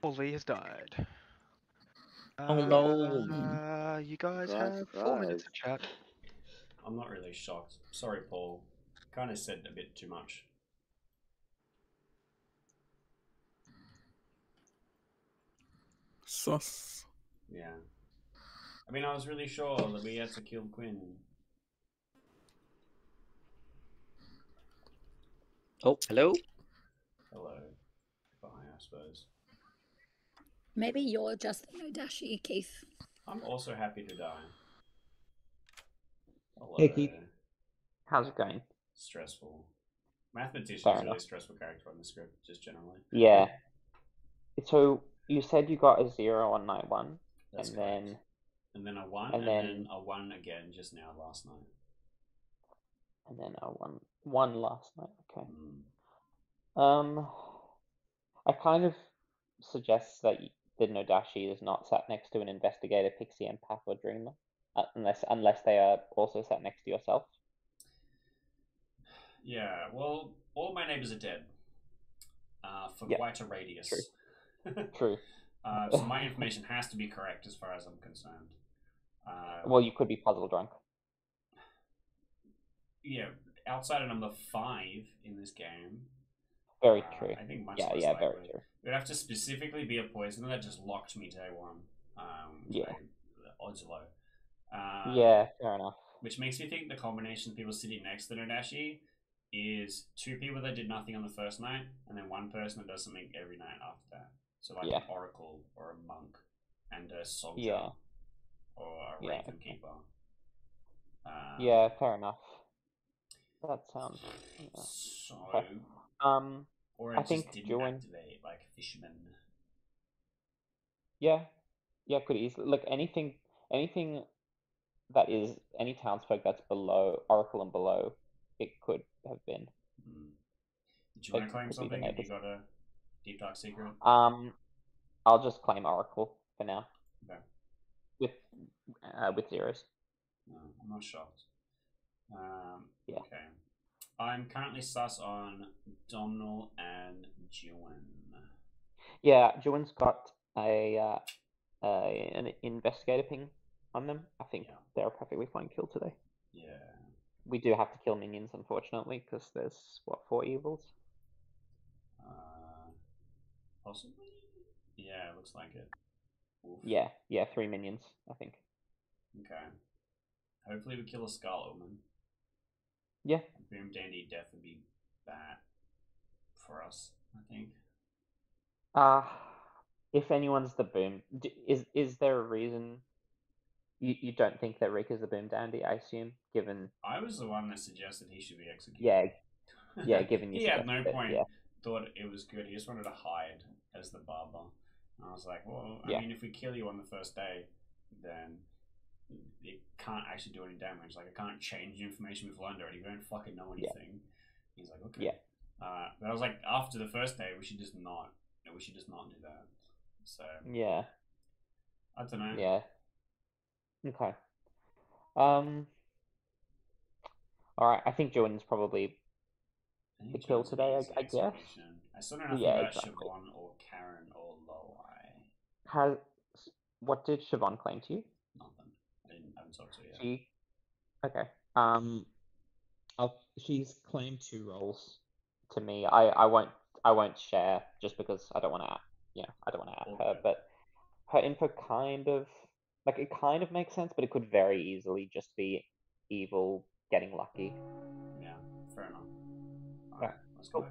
S4: Paulie has died.
S3: Oh no.
S4: You guys
S13: Surprise,
S4: have 4 minutes
S13: surprise.
S4: of chat.
S2: I'm not really shocked. Sorry, Paul. Kind of said a bit too much.
S10: Sus.
S2: Yeah. I mean, I was really sure that we had to kill Quinn.
S3: Oh, hello?
S2: Hello. Bye, I suppose.
S6: Maybe you're just the Nodashi, Keith.
S2: I'm also happy to die. Hello.
S11: Hey, Keith. How's it going?
S2: Stressful. Mathematician
S11: Fair
S2: is a really
S11: enough.
S2: stressful character on the script, just generally.
S11: Yeah. So you said you got a 0 on night 1,
S2: That's
S11: and
S2: correct.
S11: then
S2: And then a 1,
S11: and
S2: and
S11: then-
S2: then a 1 again just now last night.
S11: and then a 1 last night. Okay.
S2: Mm.
S11: I kind of suggest that the Nodashi is not sat next to an investigator, pixie, empath, or dreamer, unless they are also sat next to yourself.
S2: Yeah, well, all my neighbors are dead. For
S11: Yeah.
S2: quite a radius.
S11: True.
S2: So my information has to be correct as far as I'm concerned.
S11: Well, you could be puzzle drunk.
S2: Yeah, outside of number 5 in this game.
S11: Very true.
S2: I think much
S11: Yeah,
S2: less
S11: yeah,
S2: likely.
S11: very true.
S2: It would have to specifically be a poison that just locked me day 1.
S11: Yeah.
S2: Odds are low.
S11: Yeah, fair enough.
S2: Which makes me think the combination of people sitting next to Nodashi is 2 people that did nothing on the first night, and then 1 person that does something every night after that. So like
S11: Yeah.
S2: an oracle or a monk and a soldier
S11: Yeah.
S2: or a
S11: Yeah,
S2: raven keeper.
S11: Yeah, fair enough. That sounds. Yeah.
S2: So,
S11: Okay.
S2: or
S11: I
S2: it
S11: think
S2: just didn't
S11: Juin.
S2: activate like fisherman.
S11: Yeah, yeah, could easily like anything that is any townsfolk that's below Oracle and below, it could have been.
S2: Did you want
S11: It
S2: to claim
S11: could be the
S2: something? Have you
S11: neighbors.
S2: got a deep dark secret?
S11: I'll just claim Oracle for now.
S2: Okay.
S11: With zeros.
S2: No, I'm not shocked.
S11: Yeah.
S2: Okay. I'm currently sus on Domhnall and Juin.
S11: Yeah, Juin's got an investigator ping on them. I think they're a perfectly fine kill today.
S2: Yeah.
S11: We do have to kill minions, unfortunately, because there's, what, 4 evils?
S2: Possibly? Yeah, looks like it. Oof.
S11: Yeah, 3 minions, I think.
S2: Okay. Hopefully we kill a Scarlet Woman.
S11: Yeah.
S2: Boom Dandy Death would be bad for us, I think.
S11: If anyone's the boom, is there a reason you don't think that Rick is the boom dandy? I assume, given
S2: I was the one that suggested he should be executed.
S11: Yeah, given you
S2: he at no
S11: suggested it,
S2: point
S11: yeah.
S2: thought it was good. He just wanted to hide as the barber. And I was like, well, I
S11: Yeah.
S2: mean, if we kill you on the first day, then it can't actually do any damage. Like, I can't change the information we've learned already. We don't fucking know anything. He's like, okay.
S11: Yeah.
S2: But I was like, after the first day, we should just not do that. So
S11: Yeah.
S2: I don't know.
S11: Yeah. Okay. All right. I think Jordan's probably the kill
S2: John's
S11: today.
S2: easy
S11: I guess.
S2: execution. I still know nothing
S11: Yeah,
S2: about
S11: exactly.
S2: Siobhan or Karen or Loweye.
S11: What did Siobhan claim to you?
S2: Nothing. I haven't talked to her yet.
S11: Okay. She's claimed 2 roles to me. I won't share just because I don't want to. I don't want to at her. But her info kind of makes sense, but it could very easily just be evil getting lucky.
S2: Yeah, fair enough. All
S11: Yeah.
S2: right, let's go.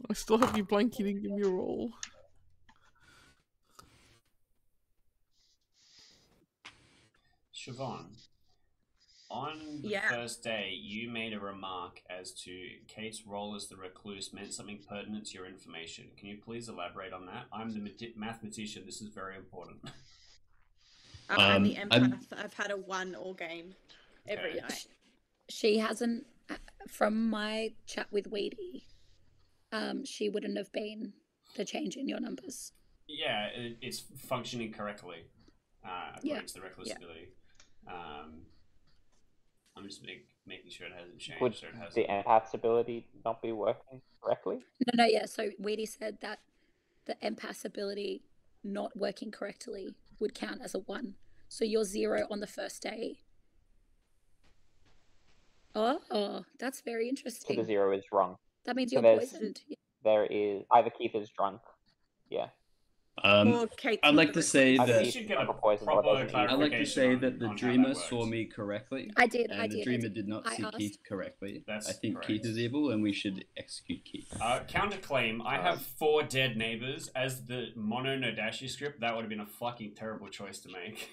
S10: I still have you blank. You didn't give me a roll.
S2: Siobhan, on the first day, you made a remark as to Kate's role as the recluse meant something pertinent to your information. Can you please elaborate on that? I'm the mathematician. This is very important.
S8: I'm the empath. I've had a 1 all game every night.
S6: She hasn't, from my chat with Weedy, she wouldn't have been the change in your numbers.
S2: Yeah, it's functioning correctly according to the reckless ability. I'm just making sure it hasn't changed.
S11: Would
S2: so it hasn't.
S11: the empath's ability not be working correctly?
S6: No, yeah. So Weedy said that the empath's ability not working correctly would count as a 1. So you're 0 on the first day. Oh, that's very
S11: So
S6: interesting.
S11: the 0 is wrong.
S6: That means
S11: So
S6: you're poisoned.
S11: There is either Keith is drunk. Yeah.
S8: Kate's
S5: I'd
S8: not
S5: like
S8: the
S5: to say
S8: recluse.
S5: that
S2: We should get a
S11: poison, or
S2: proper
S11: doesn't
S2: clarification
S5: I'd like to say
S2: on-
S5: that the
S2: on how
S5: dreamer
S2: that
S5: saw
S2: works.
S5: me correctly.
S6: I did.
S5: And the dreamer did not
S6: I
S5: see
S6: asked.
S5: Keith correctly.
S2: That's
S5: I think
S2: correct.
S5: Keith is evil, and we should execute Keith.
S2: Counterclaim, I have 4 dead neighbors. As the mono Nodashi script, that would have been a fucking terrible choice to make.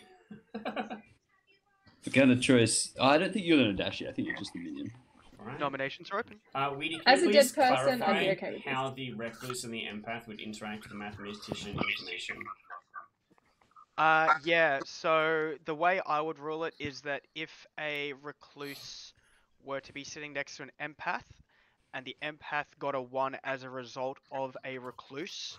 S5: The kind of choice. I don't think you're the Nodashi. I think you're just a minion.
S2: Right.
S4: Nominations are open.
S2: Weedy,
S9: As
S2: can
S9: a
S2: you please
S9: dead person, I'd
S2: clarify
S9: be okay with
S2: how the recluse and the empath would interact with the mathematician information?
S4: Yeah, so the way I would rule it is that if a recluse were to be sitting next to an empath, and the empath got a 1 as a result of a recluse,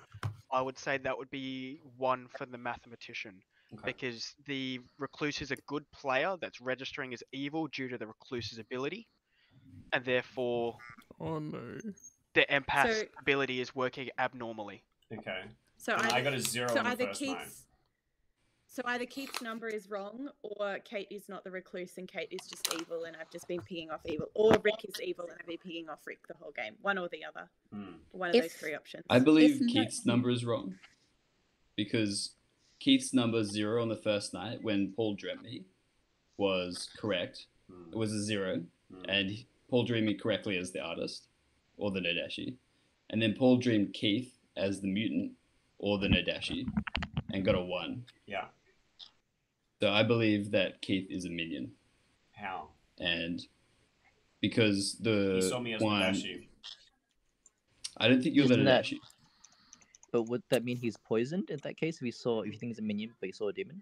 S4: I would say that would be 1 for the mathematician.
S2: Okay.
S4: Because the recluse is a good player that's registering as evil due to the recluse's ability, and therefore
S10: Oh no.
S4: the empath's
S8: So-
S4: ability is working abnormally.
S2: Okay.
S8: So
S2: And
S8: either,
S2: I got a 0
S8: so
S2: on the
S8: either
S2: first night.
S8: Keith's, So either Keith's number is wrong, or Kate is not the recluse and Kate is just evil and I've just been picking off evil, or Rick is evil and I've been picking off Rick the whole game. One or the other. One of those 3 options.
S5: I believe
S6: If
S5: Keith's number is wrong, because Keith's number 0 on the first night when Paul dreamt me was correct. It was a 0, and Paul dreamed me correctly as the artist, or the Nodashi, and then Paul dreamed Keith as the mutant, or the Nodashi, and got a 1.
S2: Yeah.
S5: So I believe that Keith is a minion.
S2: How?
S5: And because the
S2: You saw me as
S5: one,
S2: Nodashi.
S5: I don't think you're the
S3: Isn't that-
S5: Nodashi.
S3: But would that mean he's poisoned in that case? If you think he's a minion, but you saw a demon?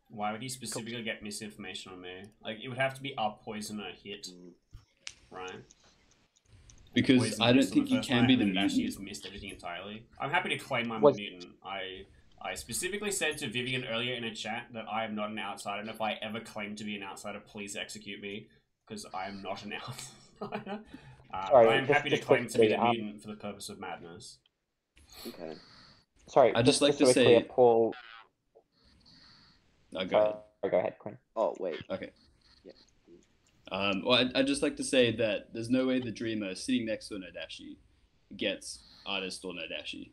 S2: Why would he specifically get misinformation on me? Like, it would have to be a poisoner hit, right?
S5: Because
S2: Poison
S5: I don't
S2: missed on
S5: think he
S2: first
S5: can
S2: night
S5: be
S2: and
S5: the
S2: then Nodashi
S5: mutant.
S2: has missed everything entirely. I'm happy to claim I'm
S11: Was-
S2: a mutant. I specifically said to Vivian earlier in a chat that I am not an outsider, and if I ever claim to be an outsider, please execute me, because I am not an outsider.
S11: Sorry,
S2: I am
S11: just-
S2: happy to
S11: just
S2: claim to be the
S11: quickly,
S2: mutant for the purpose of madness.
S13: Okay.
S11: Sorry,
S5: I'd just like
S11: so
S5: to
S11: we're clear,
S5: say-
S11: Paul.
S5: No, go ahead.
S11: Go ahead, Quinn.
S13: Oh, wait.
S5: Okay.
S13: Yeah.
S5: Well, I'd just like to say that there's no way the dreamer sitting next to a Nodashi gets artist or Nodashi.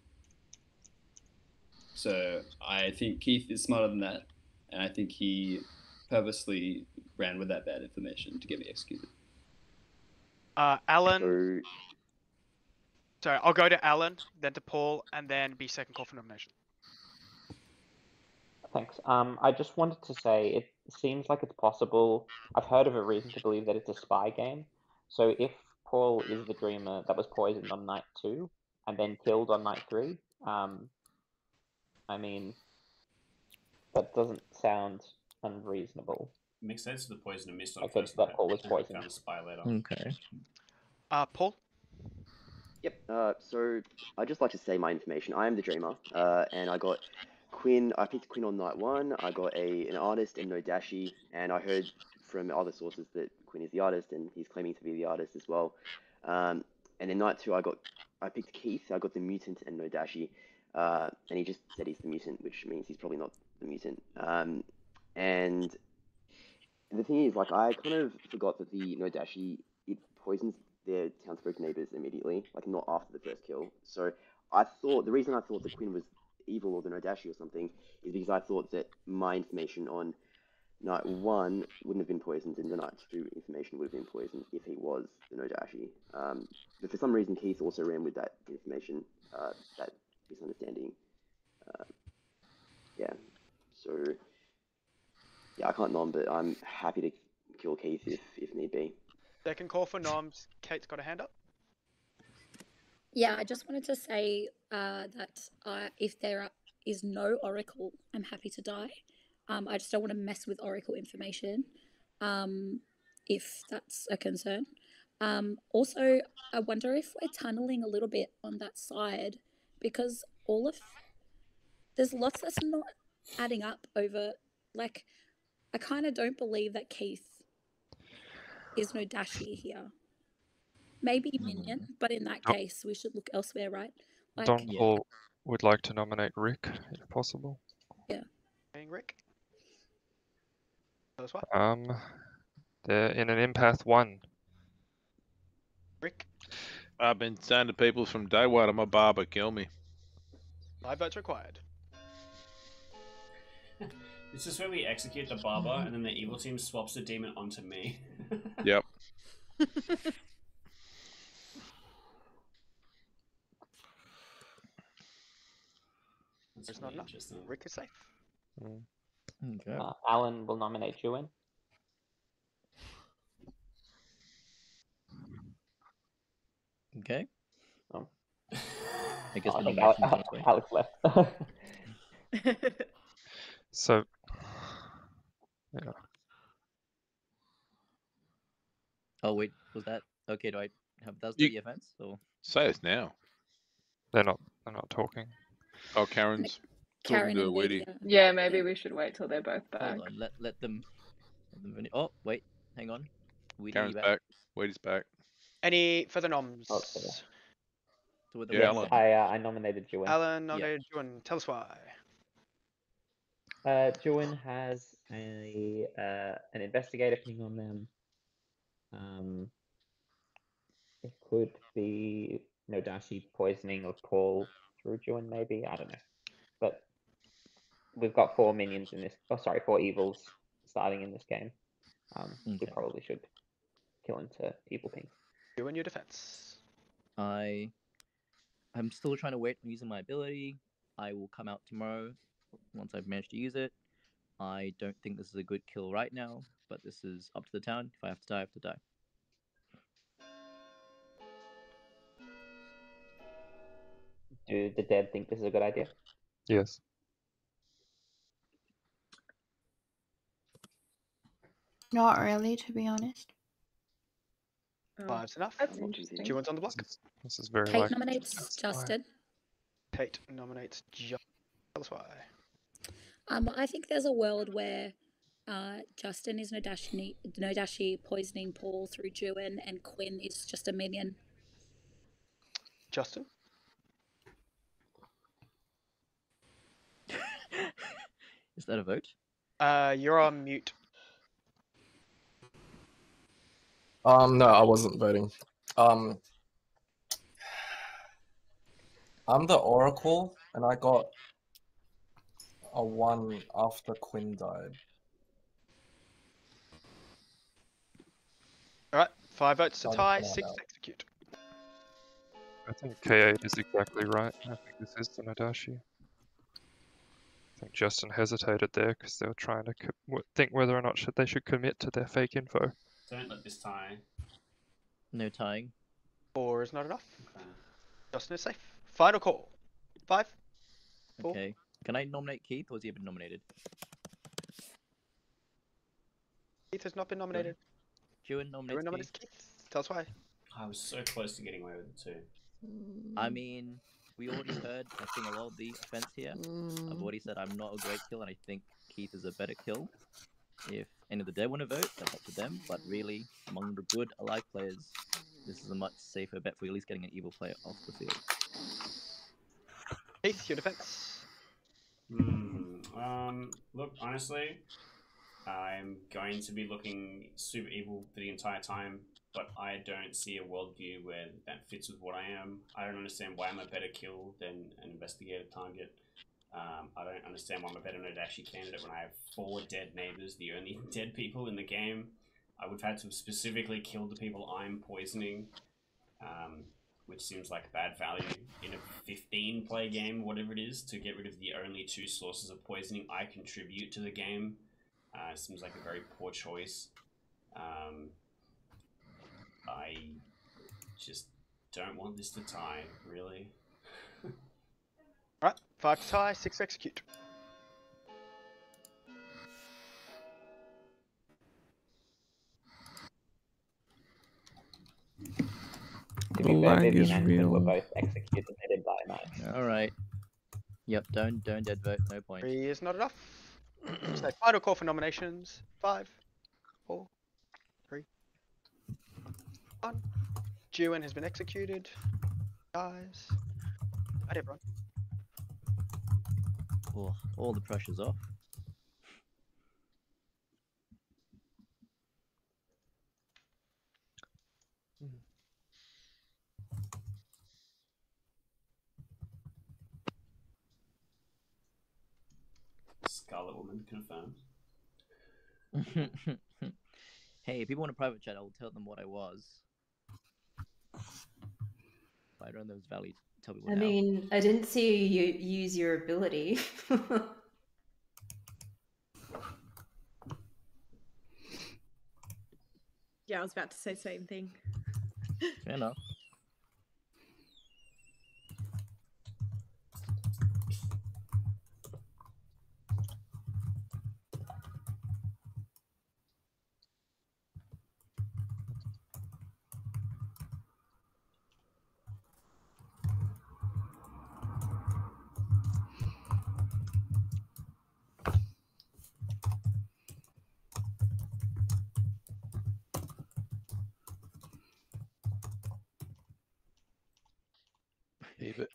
S5: So I think Keith is smarter than that, and I think he purposely ran with that bad information to get me executed.
S4: Alan. Sorry, I'll go to Alan, then to Paul, and then be second call for nomination.
S11: Thanks. I just wanted to say it seems like it's possible. I've heard of a reason to believe that it's a spy game. So if Paul is the dreamer that was poisoned on night 2 and then killed on night 3, I mean, that doesn't sound unreasonable.
S2: Makes sense to the poisoner missed on
S11: Like
S2: first
S11: that
S2: night.
S11: Paul was
S2: and found
S11: poisoned.
S2: a spy later.
S3: Okay.
S4: Paul?
S13: Yep. So I'd just like to say my information. I am the dreamer, and I got Quinn. I picked Quinn on night 1. I got an artist and Nodashi, and I heard from other sources that Quinn is the artist, and he's claiming to be the artist as well. And then night 2, I picked Keith. I got the mutant and Nodashi, and he just said he's the mutant, which means he's probably not the mutant. And the thing is, like, I kind of forgot that the Nodashi, it poisons their townsfolk neighbors immediately, like not after the first kill. So the reason I thought that Quinn was evil or the Nodashi or something is because I thought that my information on night 1 wouldn't have been poisoned and the night 2 information would have been poisoned if he was the Nodashi. But for some reason Keith also ran with that information, that misunderstanding. Yeah, so yeah, I can't nom, but I'm happy to kill Keith if need be.
S4: Second call for noms. Kate's got a hand up.
S6: Yeah, I just wanted to say that if there is no Oracle, I'm happy to die. I just don't want to mess with Oracle information, if that's a concern. Also, I wonder if we're tunneling a little bit on that side, because there's lots that's not adding up over, like, I kind of don't believe that Keith is no Dashi here. Maybe Minion, but in that case, we should look elsewhere, right? Like,
S12: Don Paul would like to nominate Rick, if possible.
S6: Yeah.
S4: Rick. Tell us what.
S12: They're in an empath 1.
S4: Rick.
S1: I've been saying to people from day one, I'm a barber, kill me.
S4: 5 votes required.
S2: This is where we execute the barber, and then the evil team swaps the demon onto me.
S1: Yep.
S4: There's not enough. Rick is safe.
S3: Okay.
S11: Alan will nominate Juin.
S3: Okay.
S11: Oh.
S3: I guess
S11: I
S3: the
S11: think
S3: nomination's on its way.
S11: Alex left.
S12: So, yeah.
S3: Oh wait, was that okay? Do I have that's the offense? Or
S1: say it now?
S12: They're not talking.
S1: Oh, Karen's talking to a Weedy.
S9: Yeah, maybe we should wait till they're both back.
S3: Hold on, let them finish. Oh wait, hang on. Weedy
S1: Karen's back. Weedy's back.
S4: Any further noms?
S11: Oh,
S3: So
S1: yeah, Alan.
S11: I nominated Juin.
S4: Alan nominated Juin. Tell us why.
S11: Juin has an investigator ping on them. It could be Nodashi poisoning or Paul through Juin, maybe. I don't know. But we've got 4 minions in this. Oh, sorry, 4 evils starting in this game. We probably should kill into evil ping.
S4: You and your defense.
S3: I'm still trying to wait on using my ability. I will come out tomorrow once I've managed to use it. I don't think this is a good kill right now, but this is up to the town. If I have to die, I have to die.
S11: Do the dead think this is a good idea?
S12: Yes.
S7: Not really, to be honest.
S4: 5's enough.
S9: That's interesting.
S4: Juin's on the block.
S12: This is very
S6: Kate
S12: likely.
S6: nominates Justin.
S4: Kate nominates Justin. Tell us why.
S6: I think there's a world where Justin is Nodashi poisoning Paul through Juin, and Quinn is just a minion.
S4: Justin?
S3: Is that a vote?
S4: You're on mute.
S14: No, I wasn't voting. I'm the Oracle, and I got a 1 after Quinn died.
S4: Alright, 5 votes to
S14: I'll
S4: tie,
S14: find
S4: 6
S14: out.
S4: execute.
S12: I think K8 is exactly right. I think this is the Nodashi. I think Justin hesitated there because they were trying to think whether or not they should commit to their fake info.
S2: Don't let this tie.
S3: No tying.
S4: 4 is not enough.
S2: Okay.
S4: Justin is safe. Final call. 5. 4.
S3: Okay. Can I nominate Keith, or has he been nominated?
S4: Keith has not been nominated.
S3: Juin nominates Keith.
S4: Keith. Tell us why.
S2: I was so close to getting away with it too.
S3: I mean, we already heard, I think, a lot of the offense here. I've already said I'm not a great kill, and I think Keith is a better kill. If any of the dead want to vote, that's up to them. But really, among the good alive players, this is a much safer bet for at least getting an evil player off the field.
S4: Keith, your defense.
S2: Look, honestly, I'm going to be looking super evil for the entire time, but I don't see a worldview where that fits with what I am. I don't understand why I'm a better kill than an investigator target. I don't understand why I'm a better Nodashi candidate when I have 4 dead neighbors, the only dead people in the game. I would have had to specifically kill the people I'm poisoning, which seems like bad value in a 15-play game, whatever it is, to get rid of the only 2 sources of poisoning I contribute to the game. Seems like a very poor choice. I just don't want this to tie, really.
S4: Alright, 5 to tie, 6 execute.
S11: To be fair, Vivian and Quinn were both executed. They didn't die nice.
S3: Alright. Yep, don't dead vote, no point.
S4: 3 is not enough. So final call for nominations. 5, 4, 3, 1. Juin has been executed. Guys. Right, everyone.
S3: Oh, all the pressure's off.
S2: Scarlet Woman confirmed.
S3: Hey, if people want a private chat, I'll tell them what I was. I don't know those values. Tell people
S15: I
S3: now.
S15: mean, I didn't see you use your ability.
S8: Yeah, I was about to say the same thing.
S3: Fair enough.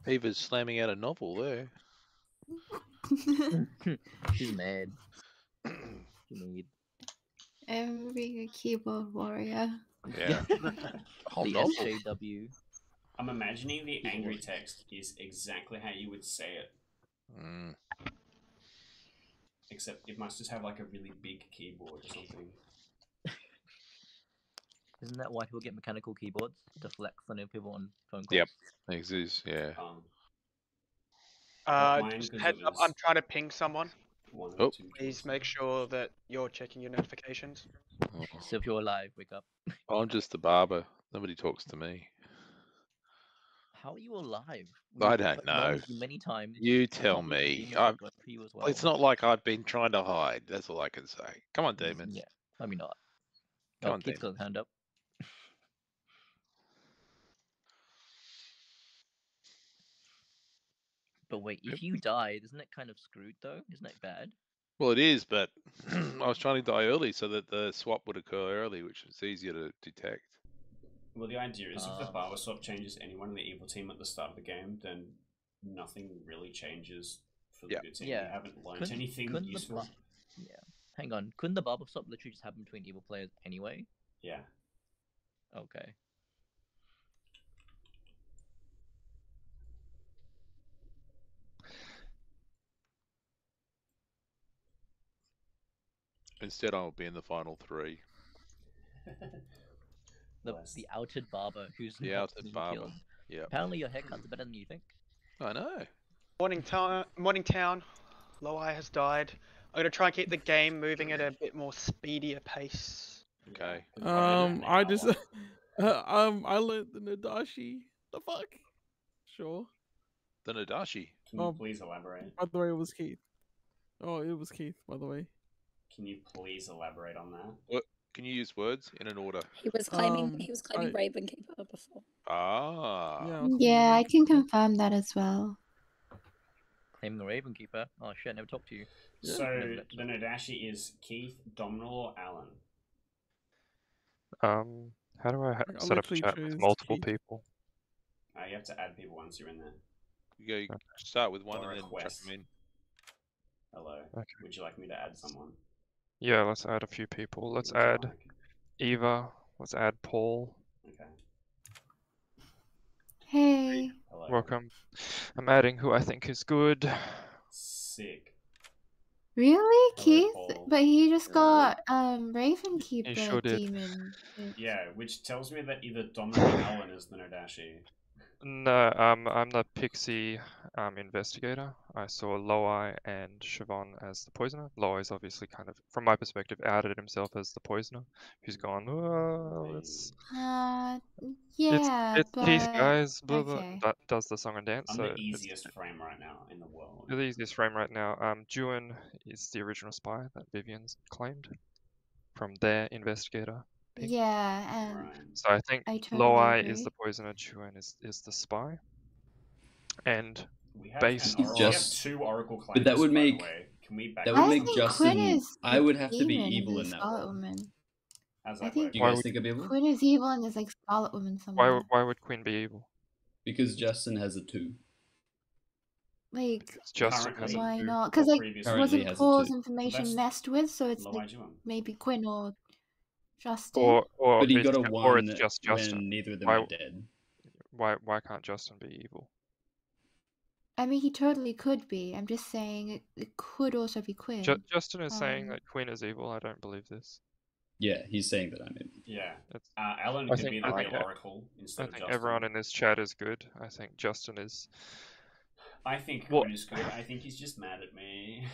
S1: Eva's slamming out a novel there.
S3: She's mad. She mad.
S7: I'm being a keyboard warrior.
S1: Yeah. Whole
S3: The
S1: novel.
S3: SJW.
S2: I'm imagining the angry text is exactly how you would say it.
S1: Mm.
S2: Except it must just have like a really big keyboard or something.
S3: Isn't that why people get mechanical keyboards to flex on people on phone calls?
S1: Yep. Exists, yeah.
S4: Just heads up, I'm trying to ping someone.
S1: Oh.
S4: Please make sure that you're checking your notifications.
S3: So if you're alive, wake up.
S1: I'm just the barber. Nobody talks to me.
S3: How are you alive?
S1: I don't know.
S3: You many times.
S1: You tell me. It's not like I've been trying to hide. That's all I can say. Come on, demons.
S3: Yeah, maybe not.
S1: Come
S3: Oh,
S1: on,
S3: Keith's got
S1: demons.
S3: his hand up. But wait, if you die, isn't it kind of screwed though? Isn't it bad?
S1: Well, it is, but I was trying to die early so that the swap would occur early, which is easier to detect.
S2: Well, the idea is if the barber swap changes anyone in the evil team at the start of the game, then nothing really changes for the good team. You haven't learned anything useful.
S3: Yeah. Hang on. Couldn't the barber swap literally just happen between evil players anyway?
S2: Yeah.
S3: Okay.
S1: Instead, I'll be in the final 3.
S3: The outed barber who's
S1: The
S3: not
S1: outed
S3: being
S1: barber.
S3: killed.
S1: Yeah.
S3: Apparently your haircuts are better than you think.
S1: I know.
S4: Morning town. Low-Eye has died. I'm gonna try and keep the game moving at a bit more speedier pace.
S1: Okay.
S10: I just I let the Nadashi. The fuck? Sure.
S1: The Nadashi.
S2: Can you please elaborate?
S10: By the way, it was Keith. Oh, it was Keith, by the way.
S2: Can you please elaborate on that?
S1: What? Can you use words in an order?
S6: He was claiming Ravenkeeper before.
S1: Ah.
S7: Yeah, I can confirm that as well.
S3: Claiming a Ravenkeeper? Oh shit, I never talked to you.
S2: So the Nadashi is Keith, Domhnall, or Alan?
S12: How do I set up a chat with multiple people?
S2: You have to add people once you're in there.
S1: You start with one
S2: Or
S1: and then chuck
S2: request.
S1: them in.
S2: Hello.
S12: Okay.
S2: Would you like me to add someone?
S12: Yeah, let's add a few people. Let's add Eva. Let's add Paul.
S2: Okay.
S7: Hey.
S2: Hello.
S12: Welcome. I'm adding who I think is good.
S2: Sick.
S7: Really, Keith?
S2: Paul.
S7: But he just got
S12: He
S7: Ravenkeeper
S12: sure did.
S7: demon.
S2: Yeah, which tells me that either Domhnall or Alan is the Nadashi.
S12: No, I'm the Pixie investigator. I saw Low-Eye and Siobhan as the poisoner. Low-Eye's obviously kind of, from my perspective, outed himself as the poisoner. He's gone, oh, it's
S7: Yeah,
S12: it's
S7: but
S12: Keith, guys, blah, blah,
S7: okay.
S12: does the song and dance.
S2: I'm
S12: so
S2: the easiest frame right now in the world.
S12: You're the easiest frame right now. Juin is the original spy that Vivian's claimed from their investigator.
S7: Yeah, and
S12: So I think
S7: I totally
S12: Low-Eye
S7: agree.
S12: is the poisoner, Juin is the spy. And
S2: We have,
S12: based
S2: we have
S5: Just-
S2: 2 Oracle claims,
S5: But that would
S2: by the
S5: make
S2: way. Can we back
S5: That would
S7: I
S5: make
S7: think
S5: Justin.
S7: Quinn is
S5: I would have to be
S7: demon
S5: evil
S7: and
S5: in
S7: the
S5: that
S7: Scarlet
S5: role.
S7: Woman.
S2: How's
S7: I
S2: that
S7: think
S2: work?
S5: Do you guys think I'm evil?
S7: Quinn is evil and there's like Scarlet Woman somewhere.
S12: Why would Queen be evil?
S5: Because Justin has a 2.
S7: Like,
S12: Because Justin
S2: Currently,
S12: has a
S7: why
S2: who-
S7: not?
S2: or
S7: Because like,
S2: previously?
S5: Currently
S7: wasn't
S5: has a
S7: Paul's
S5: 2.
S7: information
S2: That's
S7: messed with? So it's
S2: Low
S7: like
S2: IQ one.
S7: maybe Quinn or Justin.
S12: or
S5: But he got a
S12: or
S5: 1
S12: it's just Justin.
S5: when neither of them
S12: Why-
S5: are dead.
S12: Why can't Justin be evil?
S7: I mean, he totally could be. I'm just saying it could also be Quinn.
S12: Justin is saying
S7: Um,
S12: that Queen is evil. I don't believe this.
S5: Yeah, he's saying that I'm evil.
S2: Yeah.
S12: It's-
S2: Alan
S12: I
S2: could be
S12: think-
S2: the
S12: I
S2: real
S12: think-
S2: Oracle instead
S12: I
S2: of
S12: think
S2: Justin.
S12: everyone in this chat is good. I think Justin is.
S2: I think
S12: Well-
S2: Quinn is good. I think he's just mad at me.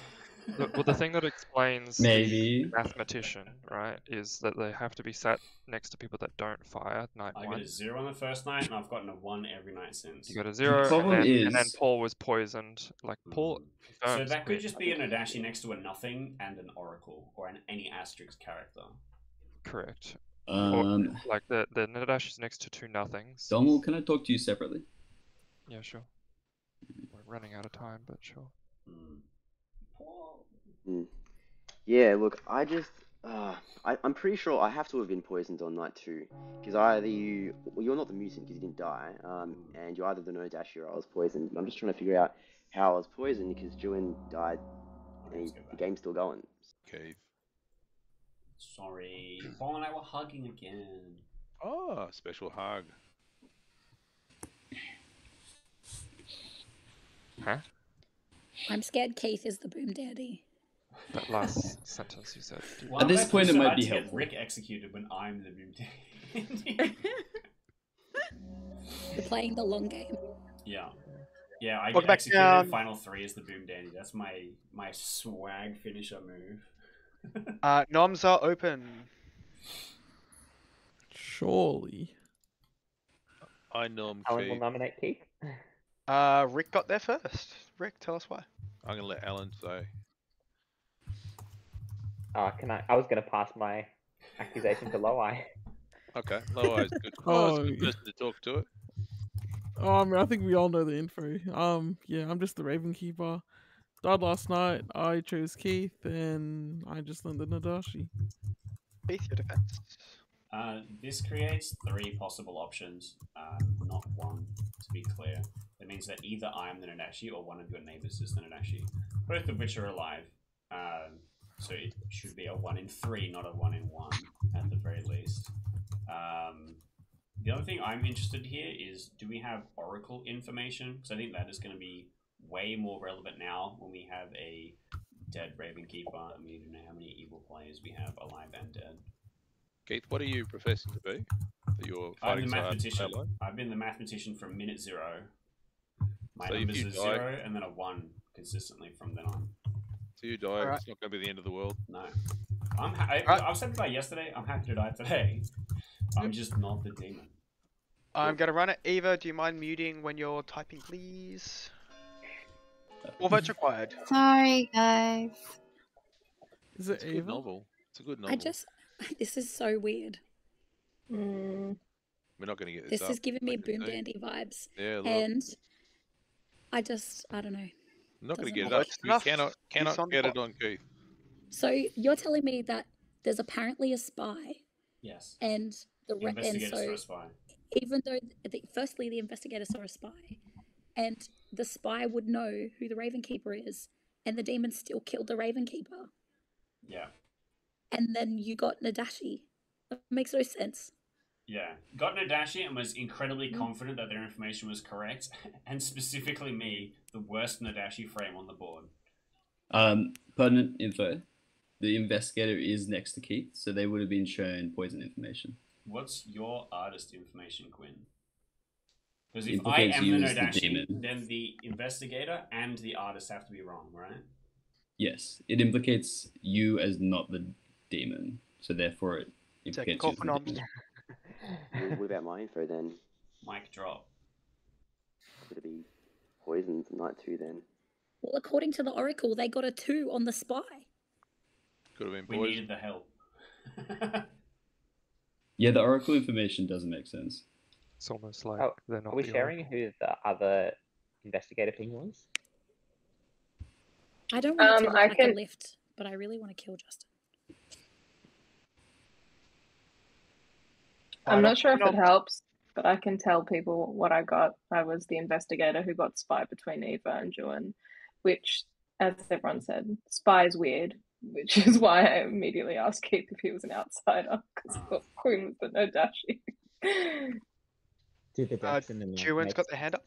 S12: Well, the thing that explains
S5: Maybe.
S12: the mathematician, right, is that they have to be sat next to people that don't fire night
S2: I
S12: one.
S2: got a 0 on the first night, and I've gotten a 1 every night since.
S12: You got a 0,
S5: problem
S12: and then
S5: is-
S12: Paul was poisoned. Like Paul
S2: So
S12: confirms.
S2: that could
S12: Queen.
S2: just be an Adachi next to a nothing and an Oracle, or any asterisk character.
S12: Correct.
S5: Like
S12: the Nadash is next to 2 nothings.
S5: Donald, can I talk to you separately?
S12: Yeah, sure. We're running out of time, but sure.
S13: Yeah, look, I'm pretty sure I have to have been poisoned on night 2, because either you're not the mutant because you didn't die, and you're either the Nodashi or I was poisoned. I'm just trying to figure out how I was poisoned because Julian died, and the game's still going.
S1: Keith.
S2: Sorry, Paul and I were hugging again.
S1: Oh, special hug.
S12: Huh?
S6: I'm scared Keith is the boom daddy.
S12: That last sentence you said.
S2: Well,
S5: At this
S2: that's
S5: point, it
S2: also
S5: might
S2: hard
S5: be
S2: to get
S5: helpful.
S2: Rick executed when I'm the boom
S6: You're playing the long game.
S2: Yeah. Yeah, I
S4: Welcome
S2: get
S4: back
S2: executed
S4: down.
S2: in Final 3 as the boom dandy. That's my swag finisher move.
S4: Noms are open.
S10: Surely.
S1: I nom
S16: Alan will
S1: Keith.
S16: nominate Keith.
S4: Rick got there first. Rick, tell us why.
S1: I'm gonna let Alan say.
S16: Can I was going to pass my accusation to Low-Eye.
S1: Okay, Low Eye's good.
S10: Oh,
S1: It's a good person to talk to it.
S10: Oh, I mean, I think we all know the info. Yeah, I'm just the Raven Keeper. Died last night. I chose Keith, and I just learned the Nadashi.
S4: Keith, your defense.
S2: This creates 3 possible options, not 1, to be clear. That means that either I'm the Nadashi or one of your neighbors is the Nadashi, both of which are alive. So it should be a 1 in 3, not a 1 in 1, at the very least. The other thing I'm interested here is, do we have Oracle information? Because I think that is going to be way more relevant now when we have a dead Raven Keeper, and we need to know how many evil players we have alive and dead.
S1: Keith, what are you professing to be? That you're
S2: I'm the
S1: fighting so hard to
S2: mathematician.
S1: stay alive?
S2: I've been the mathematician from minute 0. My
S1: So if
S2: numbers
S1: you
S2: are
S1: die-
S2: 0 and then a 1 consistently from then on.
S1: So you die,
S2: Alright.
S1: it's not going to be the end of the world.
S2: No. I was happy to die yesterday. I'm happy to die today. I'm just not the demon.
S4: I'm gonna run it. Eva, do you mind muting when you're typing, please? All votes required.
S7: Sorry, guys.
S10: Is it
S1: It's a good
S10: Ava?
S1: novel. It's a good novel.
S6: This is so weird.
S1: We're not going to get this
S6: This
S1: up.
S6: is giving me
S1: I can
S6: boom
S1: see.
S6: dandy vibes.
S1: Yeah, look.
S6: And I don't know.
S1: I'm not going to
S6: doesn't
S1: get it
S6: make
S1: up.
S6: sense.
S1: We
S4: enough.
S1: cannot
S4: Keith's on the
S1: get it
S4: clock.
S1: on Keith.
S6: So you're telling me that there's apparently a spy,
S2: Yes.
S6: and
S2: The investigators saw a spy.
S6: even though firstly the investigator saw a spy, and the spy would know who the Raven Keeper is, and the demon still killed the Raven Keeper,
S2: Yeah.
S6: and then you got Nadashi. That makes no sense.
S2: Yeah. Got Nadashi and was incredibly confident that their information was correct, and specifically me, the worst Nadashi frame on the board.
S5: Pertinent info. The investigator is next to Keith, so they would have been shown poison information.
S2: What's your artist information, Quinn? Because if I
S5: Implicates
S2: am
S5: you
S2: the
S5: as the
S2: Nodashi,
S5: demon.
S2: then the investigator and the artist have to be wrong, right?
S5: Yes, it implicates you as not the demon, so therefore it implicates you as the demon.
S13: What about my info then?
S2: Mic drop.
S13: Would it be poisoned night 2 then?
S6: Well, according to the Oracle, they got a 2 on the spy.
S1: Could have been
S2: We
S1: poison.
S2: needed the help.
S5: Yeah, the Oracle information doesn't make sense.
S12: It's almost like
S16: Oh,
S12: they're not
S16: are we
S12: the
S16: sharing who the other investigator thing was?
S6: I don't want it to look
S9: I
S6: like
S9: can-
S6: a lift, but I really want to kill Justin.
S9: I'm not sure if it helps, but I can tell people what I got. I was the investigator who got spy between Eva and Juan, which, as everyone said, spy is weird, which is why I immediately asked Keith if he was an outsider, because I thought Quinn was the Nodashi.
S17: Do the Jackson and
S4: Juan's got their hand up.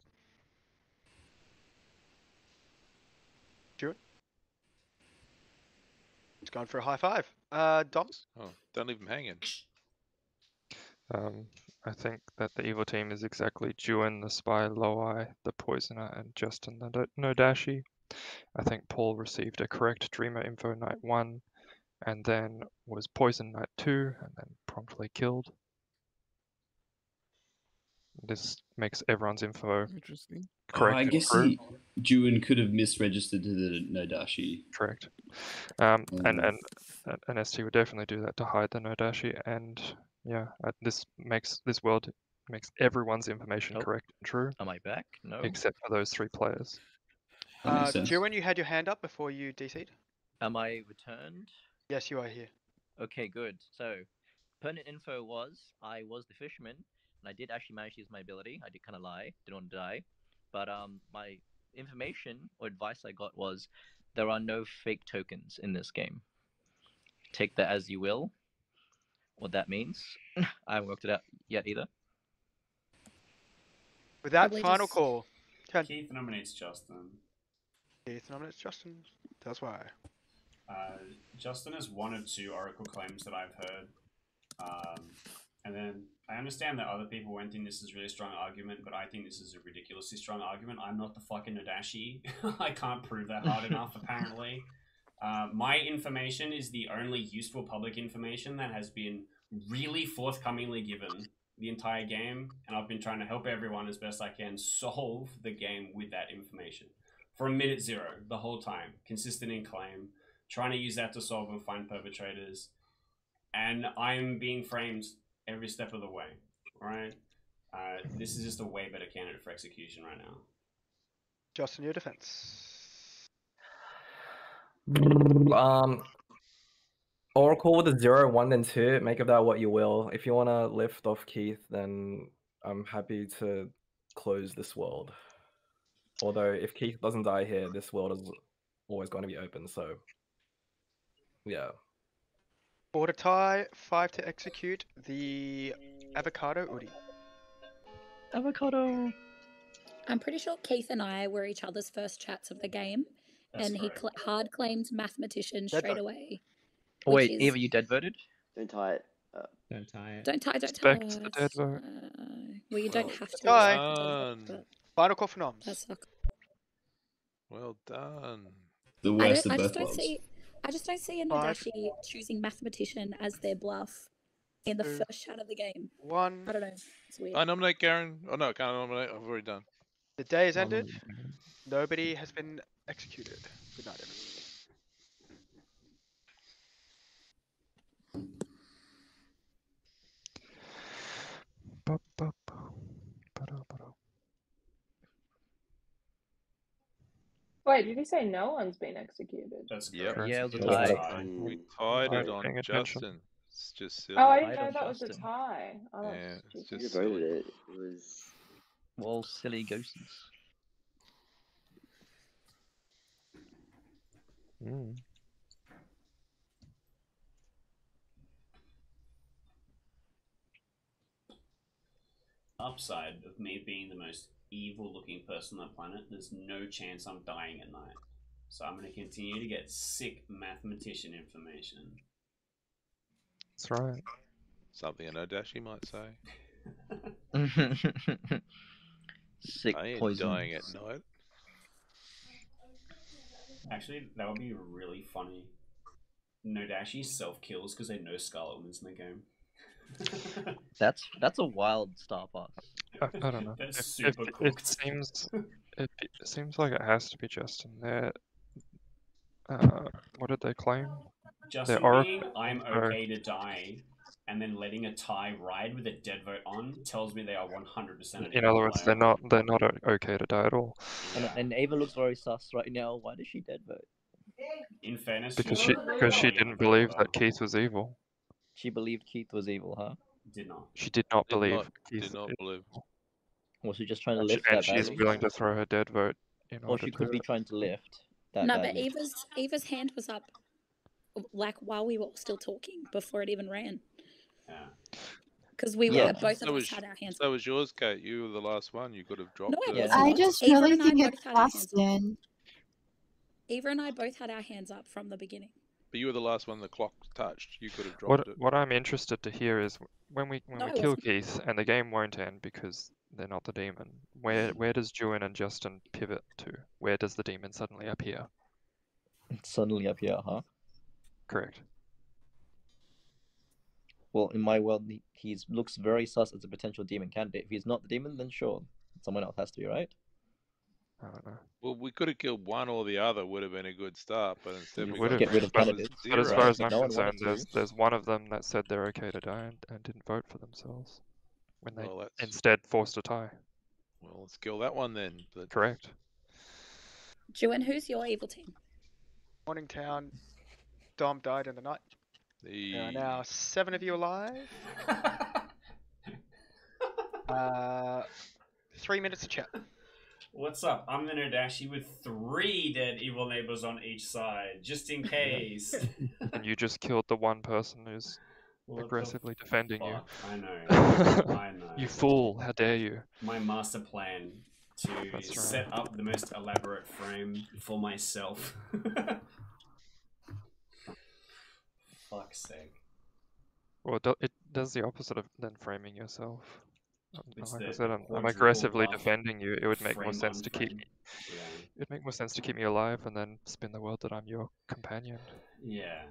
S4: Juan? He's going for a high five. Dom?
S1: Oh, don't leave him hanging.
S12: I think that the evil team is exactly Juan, the spy, Loweye, the poisoner, and Justin, the Nodashi. I think Paul received a correct Dreamer info night 1, and then was poisoned night 2, and then promptly killed. This makes everyone's info
S10: Interesting.
S12: correct.
S5: I
S12: and
S5: guess
S12: true.
S5: Juan could have misregistered to the Nodashi.
S12: Correct. And ST would definitely do that to hide the Nodashi, and yeah, this world makes everyone's information correct and true.
S3: Am I back? No.
S12: Except for those 3 players.
S4: Juan, you had your hand up before you DC'd?
S3: Am I returned?
S4: Yes, you are here.
S3: Okay, good. So, pertinent info was I was the fisherman, and I did actually manage to use my ability. I did kind of lie, didn't want to die, but my information or advice I got was there are no fake tokens in this game. Take that as you will. What that means, I haven't worked it out yet either.
S4: With that,
S6: Probably
S4: final
S6: just-
S4: call.
S2: Keith nominates Justin.
S4: Keith nominates Justin. That's why.
S2: Justin is one of 2 Oracle claims that I've heard. And then I understand that other people won't think this is a really strong argument, but I think this is a ridiculously strong argument. I'm not the fucking Nodashi. I can't prove that hard enough, apparently. My information is the only useful public information that has been really forthcomingly given the entire game, and I've been trying to help everyone as best I can solve the game with that information. From minute 0, the whole time. Consistent in claim. Trying to use that to solve and find perpetrators. And I'm being framed every step of the way. Alright? This is just a way better candidate for execution right now.
S4: Justin, your defense.
S14: Oracle with a 0, 1, and 2. Make of that what you will. If you want to lift off Keith, then I'm happy to close this world. Although, if Keith doesn't die here, this world is always going to be open, so... Yeah.
S4: 4 to tie, 5 to execute the avocado Udi.
S3: Avocado!
S6: I'm pretty sure Keith and I were each other's first chats of the game,
S2: That's
S6: and he
S2: correct.
S6: hard claimed mathematician
S3: Dead
S6: straight
S3: vote.
S6: away.
S3: Oh, wait,
S6: which is-
S3: Eva, you dead voted?
S13: Don't tie it.
S17: Don't tie it.
S6: Don't tie
S12: Respect
S6: us.
S12: the dead vote.
S6: Well, you don't have to.
S4: Tie.
S6: respect the dead vote, but
S4: Final call for noms.
S6: that sucks.
S1: Well done.
S5: The
S6: I
S5: worst of
S6: just
S5: both worlds.
S6: I just don't see a
S4: 5.
S6: Nodashi choosing mathematician as their bluff in the
S4: 2,
S6: first chat of the game.
S4: 1.
S6: I don't know. It's weird.
S1: I nominate Garen. Oh no, I can't nominate. I've already done.
S4: The day is ended. Nobody has been executed. Good night, everyone.
S9: Wait, did you say no one's been executed?
S2: That's
S1: Yep.
S2: correct.
S3: Yeah, it was a
S2: It
S3: tie.
S1: We tied it
S12: Alright,
S1: on
S12: paying attention.
S1: Justin. It's just silly.
S9: Oh, I didn't
S3: Tied
S9: know
S3: on
S9: that was a
S3: Justin.
S9: tie. Oh, that's
S1: Yeah, it's
S9: stupid.
S13: Who
S1: just
S13: voted
S1: silly.
S13: it? It was.
S3: Well, silly ghosties.
S12: Mm.
S2: Upside of me being the most evil-looking person on the planet, there's no chance I'm dying at night. So I'm going to continue to get sick mathematician information.
S12: That's right.
S1: Something a Nodashi might say.
S3: Sick
S1: I ain't
S3: poison.
S1: dying at night.
S2: Actually, that would be really funny. Nodashi self-kills because they know Scarlet Woman's in the game.
S3: That's a wild star pass.
S12: I don't know.
S2: That's
S12: It
S2: super cooked.
S12: seems like it has to be Justin. What did they claim?
S2: Justin
S12: Their
S2: being,
S12: Oracle.
S2: I'm
S12: So-
S2: okay to die, and then letting a tie ride with a dead vote on tells me they are 100% an
S12: In
S2: evil
S12: other words,
S2: player.
S12: they're not okay to die at all.
S3: And Ava looks very sus right now. Why does she dead vote?
S2: In fairness,
S12: Because
S2: she
S12: she didn't believe that Keith was evil.
S3: She believed Keith was evil, huh?
S2: did not.
S12: She did not believe Keith.
S1: Did not believe.
S3: Was she just trying to
S12: And she,
S3: lift
S12: and
S3: that
S12: she is
S3: badly?
S12: willing to throw her dead vote in
S3: Or
S12: order
S3: she
S12: to.
S3: could be trying to lift that
S6: No,
S3: badly.
S6: but Eva's hand was up, like while we were still talking before it even ran.
S2: Yeah.
S6: Because we
S3: Yeah.
S6: were both of us had our hands
S1: So
S6: up.
S1: was yours, Kate. You were the last one. You could have dropped
S6: No, I
S1: it.
S6: wasn't.
S7: I just
S6: Eva
S7: really
S6: and I
S7: think
S6: both
S7: it's
S6: had our hands up.
S7: Justin.
S6: Eva and I both had our hands up from the beginning.
S1: But you were the last one the clock touched. You could have dropped it.
S12: What I'm interested to hear is when we
S6: No, I
S12: kill
S6: wasn't.
S12: Keith and the game won't end because they're not the demon. Where does Juin and Justin pivot to? Where does the demon suddenly appear?
S3: Suddenly appear, huh?
S12: Correct.
S3: Well, in my world, he looks very sus as a potential demon candidate. If he's not the demon, then sure, someone else has to be, right?
S12: I don't know.
S1: Well, we could have killed one or the other. Would have been a good start, but instead
S12: You
S1: we
S12: would
S1: got
S12: have,
S3: Get rid of
S1: down to
S3: candidates.
S12: but as
S1: zero.
S12: far as I'm
S3: No one wanted
S12: concerned,
S3: to.
S12: there's one of them that said they're okay to die and didn't vote for themselves when they
S1: Well, that's
S12: instead forced a tie.
S1: well. Let's kill that one then. But
S12: Correct.
S6: Juan, who's your evil team?
S4: Morningtown, Dom died in the night. There are now 7 of you alive. 3 minutes to chat.
S2: What's up? I'm the Nodashi with 3 dead evil neighbors on each side, just in case.
S12: And you just killed the one person who's
S2: What
S12: aggressively defending you.
S2: I know. I know.
S12: You fool! How dare you?
S2: My master plan to
S12: That's right.
S2: set up the most elaborate frame for myself. Fuck's sake.
S12: Well, it does the opposite of then framing yourself.
S2: It's
S12: Like I
S2: the
S12: said, I'm
S2: quadruple
S12: aggressively
S2: bluff,
S12: defending you. It would make more
S2: frame
S12: sense to keep
S2: unframe.
S12: me.
S2: Yeah.
S12: It'd make more sense to keep me alive and then spin the world that I'm your companion.
S2: Yeah.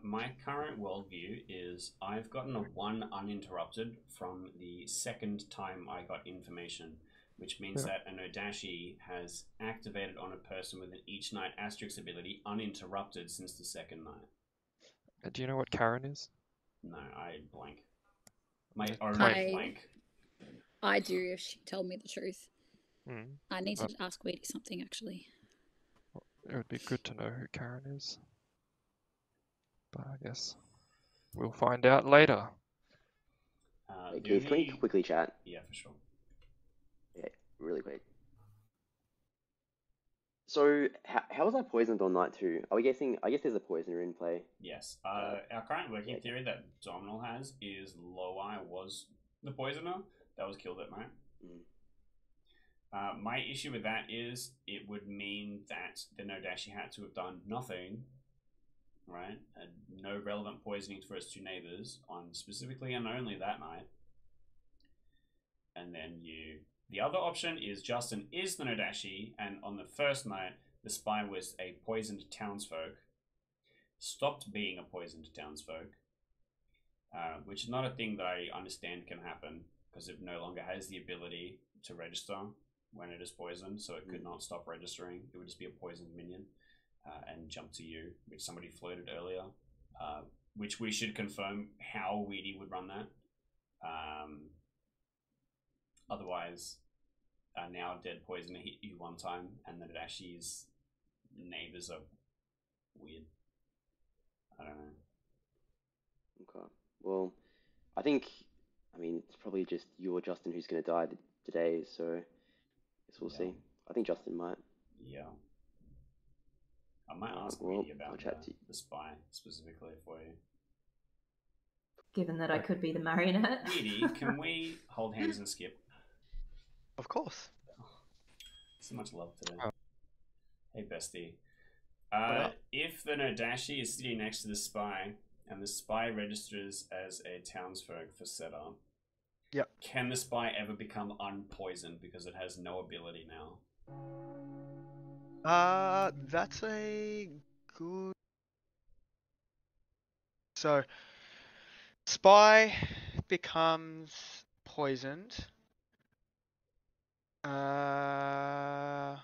S2: My current worldview is I've gotten a 1 uninterrupted from the second time I got information, which means that an Odashi has activated on a person with an each night asterisk ability uninterrupted since the second night.
S12: Do you know what Karen is?
S2: No, I blank. My
S12: Yeah,
S2: own
S6: I-
S2: blank.
S6: I do if she told me the truth.
S12: Hmm.
S6: I need to ask Weedy something, actually.
S12: It would be good to know who Karen is. But I guess we'll find out later.
S13: Keith, can we quickly chat?
S2: Yeah, for sure.
S13: Yeah, really quick. So, how was I poisoned on night 2? Are we guessing? I guess there's a poisoner in play.
S2: Yes. Our current working theory that Dominal has is Loweye was the poisoner that was killed at night. My issue with that is it would mean that the Nodashi had to have done nothing, right? No relevant poisoning for its 2 neighbors on specifically and only that night. And then the other option is Justin is the Nodashi, and on the first night, the spy was a poisoned townsfolk, stopped being a poisoned townsfolk, which is not a thing that I understand can happen, because it no longer has the ability to register when it is poisoned, so it could not stop registering. It would just be a poisoned minion and jump to you, which somebody floated earlier, which we should confirm how Weedy would run that. Otherwise, now dead poisoner hit you 1 time, and then it actually is neighbors are weird. I don't know.
S13: Okay. Well, I mean, it's probably just you or Justin who's going to die today, so I guess we'll see. I think Justin might.
S2: Yeah. I might ask
S13: well,
S2: Weedy about
S13: I'll chat to you.
S2: the spy specifically for you.
S15: Given that I could be the marionette.
S2: Weedy, can we hold hands and skip?
S4: Of course.
S2: So much love today.
S12: Oh.
S2: Hey, bestie.
S4: up?
S2: If the Nodashi is sitting next to the spy, and the spy registers as a townsfolk for setup,
S4: yep.
S2: Can the spy ever become unpoisoned because it has no ability now?
S4: That's a good. So, spy becomes poisoned. I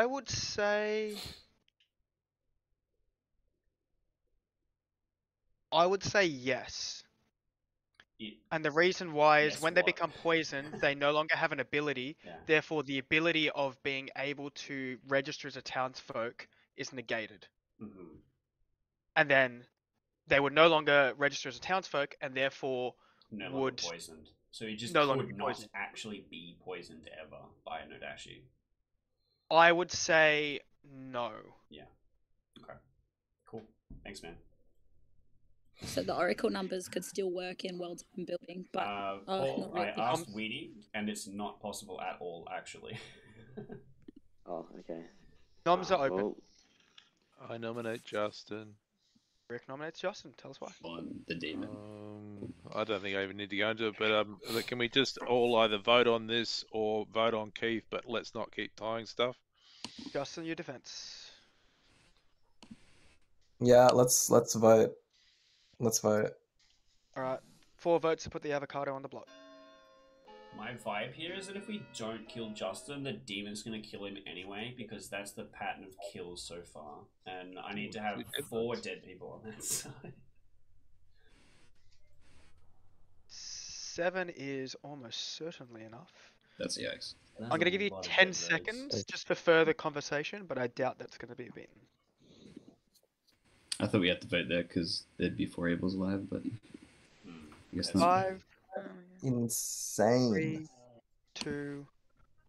S4: would say. Yes. And the reason why is
S2: Yes,
S4: when they
S2: what?
S4: become poisoned, they no longer have an ability.
S2: Yeah.
S4: Therefore, the ability of being able to register as a townsfolk is negated.
S2: Mm-hmm.
S4: And then they would no longer register as a townsfolk, and therefore
S2: No longer
S4: would
S2: poisoned. So he just
S4: no longer
S2: could
S4: be
S2: not
S4: poisoned.
S2: actually be poisoned ever by a Nodashi.
S4: I would say no.
S2: Yeah. Okay. Cool. Thanks, man.
S6: So the oracle numbers could still work in world time building, but
S2: Paul,
S6: not really.
S2: I asked Weedy, and it's not possible at all, actually.
S13: Oh, okay.
S4: Noms are open.
S13: Well,
S1: I nominate Justin.
S4: Rick nominates Justin. Tell us why.
S5: On the demon.
S1: I don't think I even need to go into it, but can we just all either vote on this or vote on Keith, but let's not keep tying stuff?
S4: Justin, your defense.
S14: Yeah, let's vote. Let's vote.
S4: Alright. 4 votes to put the avocado on the block.
S2: My vibe here is that if we don't kill Justin, the demon's gonna kill him anyway, because that's the pattern of kills so far. And I need to have 4 dead people on that side.
S4: 7 is almost certainly enough.
S5: That's the X.
S4: I'm going to give you 10 seconds just for further conversation, but I doubt that's going to be beaten.
S5: I thought we had to vote there because there'd be 4 Abels alive, but I guess not.
S4: 5,
S14: Insane.
S4: 3, 2,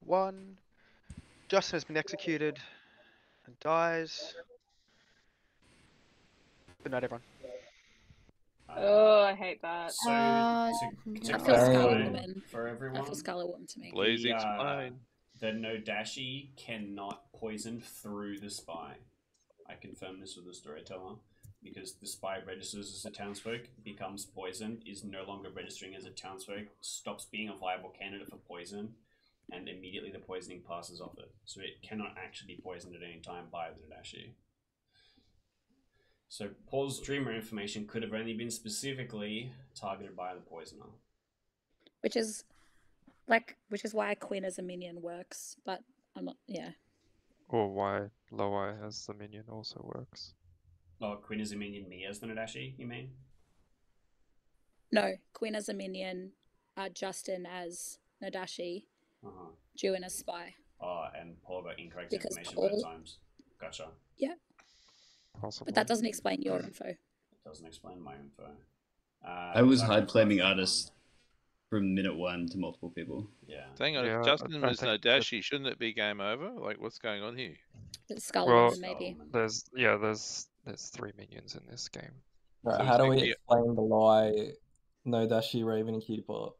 S4: 1. Justin has been executed and dies. Good night, everyone.
S9: Oh, I hate that.
S2: So,
S6: I
S2: to
S6: feel Scarlet
S2: clarify
S6: Woman.
S2: for everyone,
S6: I feel Scarlet Woman to me.
S1: Please explain.
S2: The Nodashi cannot poison through the spy. I confirm this with the storyteller. Because the spy registers as a townsfolk, becomes poisoned, is no longer registering as a townsfolk, stops being a viable candidate for poison, and immediately the poisoning passes off it. So it cannot actually be poisoned at any time by the Nodashi. So Paul's dreamer information could have only been specifically targeted by the poisoner.
S6: Which is why Quinn as a minion works, but I'm not. Yeah.
S12: Or why Loweye as the minion also works.
S2: Oh, Quinn is a minion, me as the Nodashi, you mean?
S6: No, Quinn as a minion, Justin as Nodashi, Jewin as spy.
S2: Oh, and Paul got incorrect
S6: Because
S2: information
S6: Paul-
S2: both times. Gotcha.
S6: Yeah.
S12: Possibly.
S6: But that doesn't explain your info.
S2: It doesn't explain my info.
S5: I was hide claiming artist from minute 1 to multiple people.
S2: Yeah.
S1: Hang on,
S12: Yeah,
S1: if Justin
S12: I
S1: was
S12: think
S1: Nodashi, shouldn't it be game over? Like, what's going on here?
S6: Scarlet
S12: Well,
S6: Woman, maybe.
S12: there's 3 minions in this game.
S14: Right,
S1: So
S14: how do
S1: it's
S14: we
S1: like-
S14: explain the lie? Nodashi Ravenkeeper.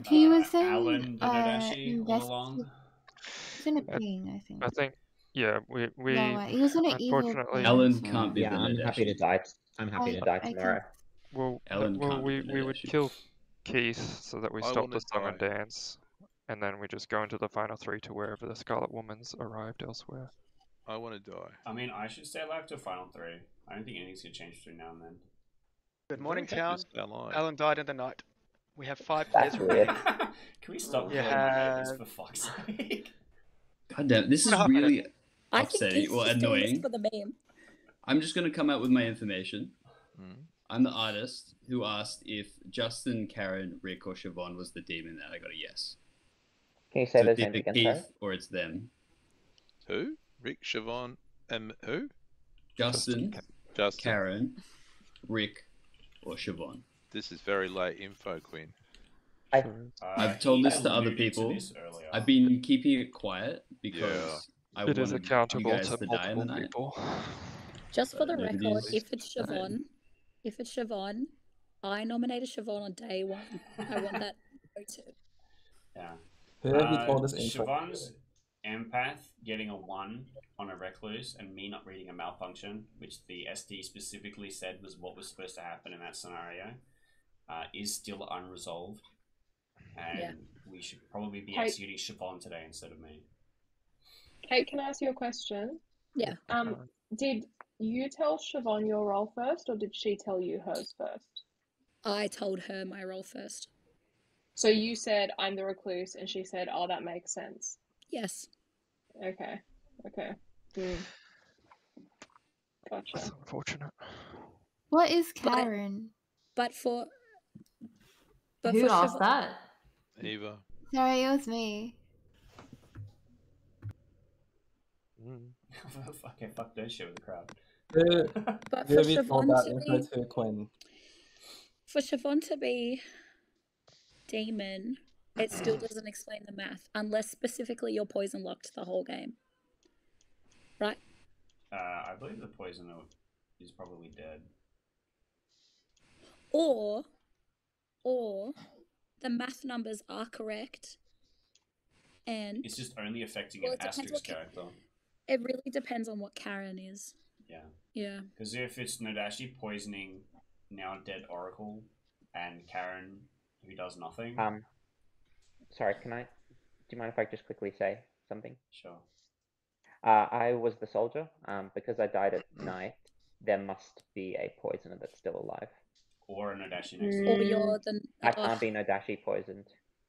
S7: He was in
S2: Alan the Nodashi all along.
S7: He was in a being, I think.
S12: I think, yeah, we
S7: No, he was in an evil
S12: unfortunately.
S7: being.
S5: Alan can't be
S17: Yeah,
S5: the
S17: I'm happy to
S5: Nodashi.
S17: die. I'm happy to die
S7: I
S17: tomorrow.
S12: Well,
S5: Alan can't be the
S12: we would
S5: Nodashi.
S12: kill Keith so that we
S1: I
S12: stop
S1: wanna
S12: the song and
S1: die.
S12: dance, and then we just go into the final 3 to wherever the Scarlet Woman's arrived elsewhere.
S1: I want to die.
S2: I mean, I should stay alive to final 3. I don't think anything's going to change between now and then.
S4: Good morning,
S1: Very happy
S4: town.
S1: to stay alive.
S4: Alan died in the night. We have 5
S17: That's
S4: players.
S17: weird.
S2: Can we stop
S4: You
S2: calling my neighbors
S4: have-
S2: for fuck's sake?
S5: God damn, this is
S4: No.
S5: really
S6: I think
S5: upsetting
S6: Keith's
S5: or
S6: just doing this
S5: annoying.
S6: for the meme.
S5: I'm just going to come out with my information.
S1: Hmm.
S5: I'm the artist who asked if Justin, Karen, Rick, or Siobhan was the demon, and I got a yes.
S17: Can you say
S5: So
S17: those
S5: it's
S17: names
S5: either
S17: again, sorry?
S5: Keith or it's them.
S1: Who? Rick, Siobhan, and who?
S5: Justin,
S1: Justin.
S5: Karen, Rick, or Siobhan.
S1: This is very late info, Quinn.
S5: I've told this to other
S2: alluded to
S5: people.
S2: this earlier.
S5: I've been keeping it quiet because I
S12: It is
S5: wanted
S12: accountable
S5: you guys
S12: to
S5: to die in the
S12: multiple
S5: night.
S12: people.
S6: Just for the
S5: But
S6: record,
S5: nobody's
S6: if it's
S5: died.
S6: Siobhan, I nominated Siobhan on day 1. I want that voted.
S2: Yeah.
S14: Who have you told this info?
S2: Siobhan's empath getting a 1 on a recluse and me not reading a malfunction, which the SD specifically said was what was supposed to happen in that scenario, is still unresolved. And we should probably be
S9: Hey.
S2: executing Siobhan today instead of me.
S9: Kate, can I ask you a question?
S6: Yeah.
S9: Did you tell Siobhan your role first, or did she tell you hers first?
S6: I told her my role first.
S9: So you said, I'm the recluse, and she said, oh, that makes sense.
S6: Yes.
S9: Okay. Gotcha.
S12: That's unfortunate.
S7: What is Karen?
S6: But for
S15: Who asked that?
S1: Eva.
S7: Sorry, it was me.
S2: Okay, fuck that shit with the crowd.
S6: But
S14: Who
S6: for
S14: have you told
S6: Siobhan
S14: that
S6: to
S14: info
S6: be
S14: to, Quinn?
S6: for Siobhan to be demon, it still doesn't explain the math unless specifically you're poison locked the whole game. Right?
S2: I believe the poisoner is probably dead.
S6: Or the math numbers are correct and
S2: It's just only affecting
S6: Well,
S2: an
S6: it depends
S2: asterisk
S6: what
S2: character.
S6: it really depends on what Karen is.
S2: Yeah.
S6: Yeah.
S2: Because if it's Nodashi poisoning now dead Oracle and Karen who does nothing.
S17: Sorry, do you mind if I just quickly say something?
S2: Sure.
S17: I was the soldier. Because I died at night, there must be a poisoner that's still alive.
S2: Or a Nodashi next to
S6: Or
S2: you.
S6: you're the
S17: I can't be Nodashi poisoned.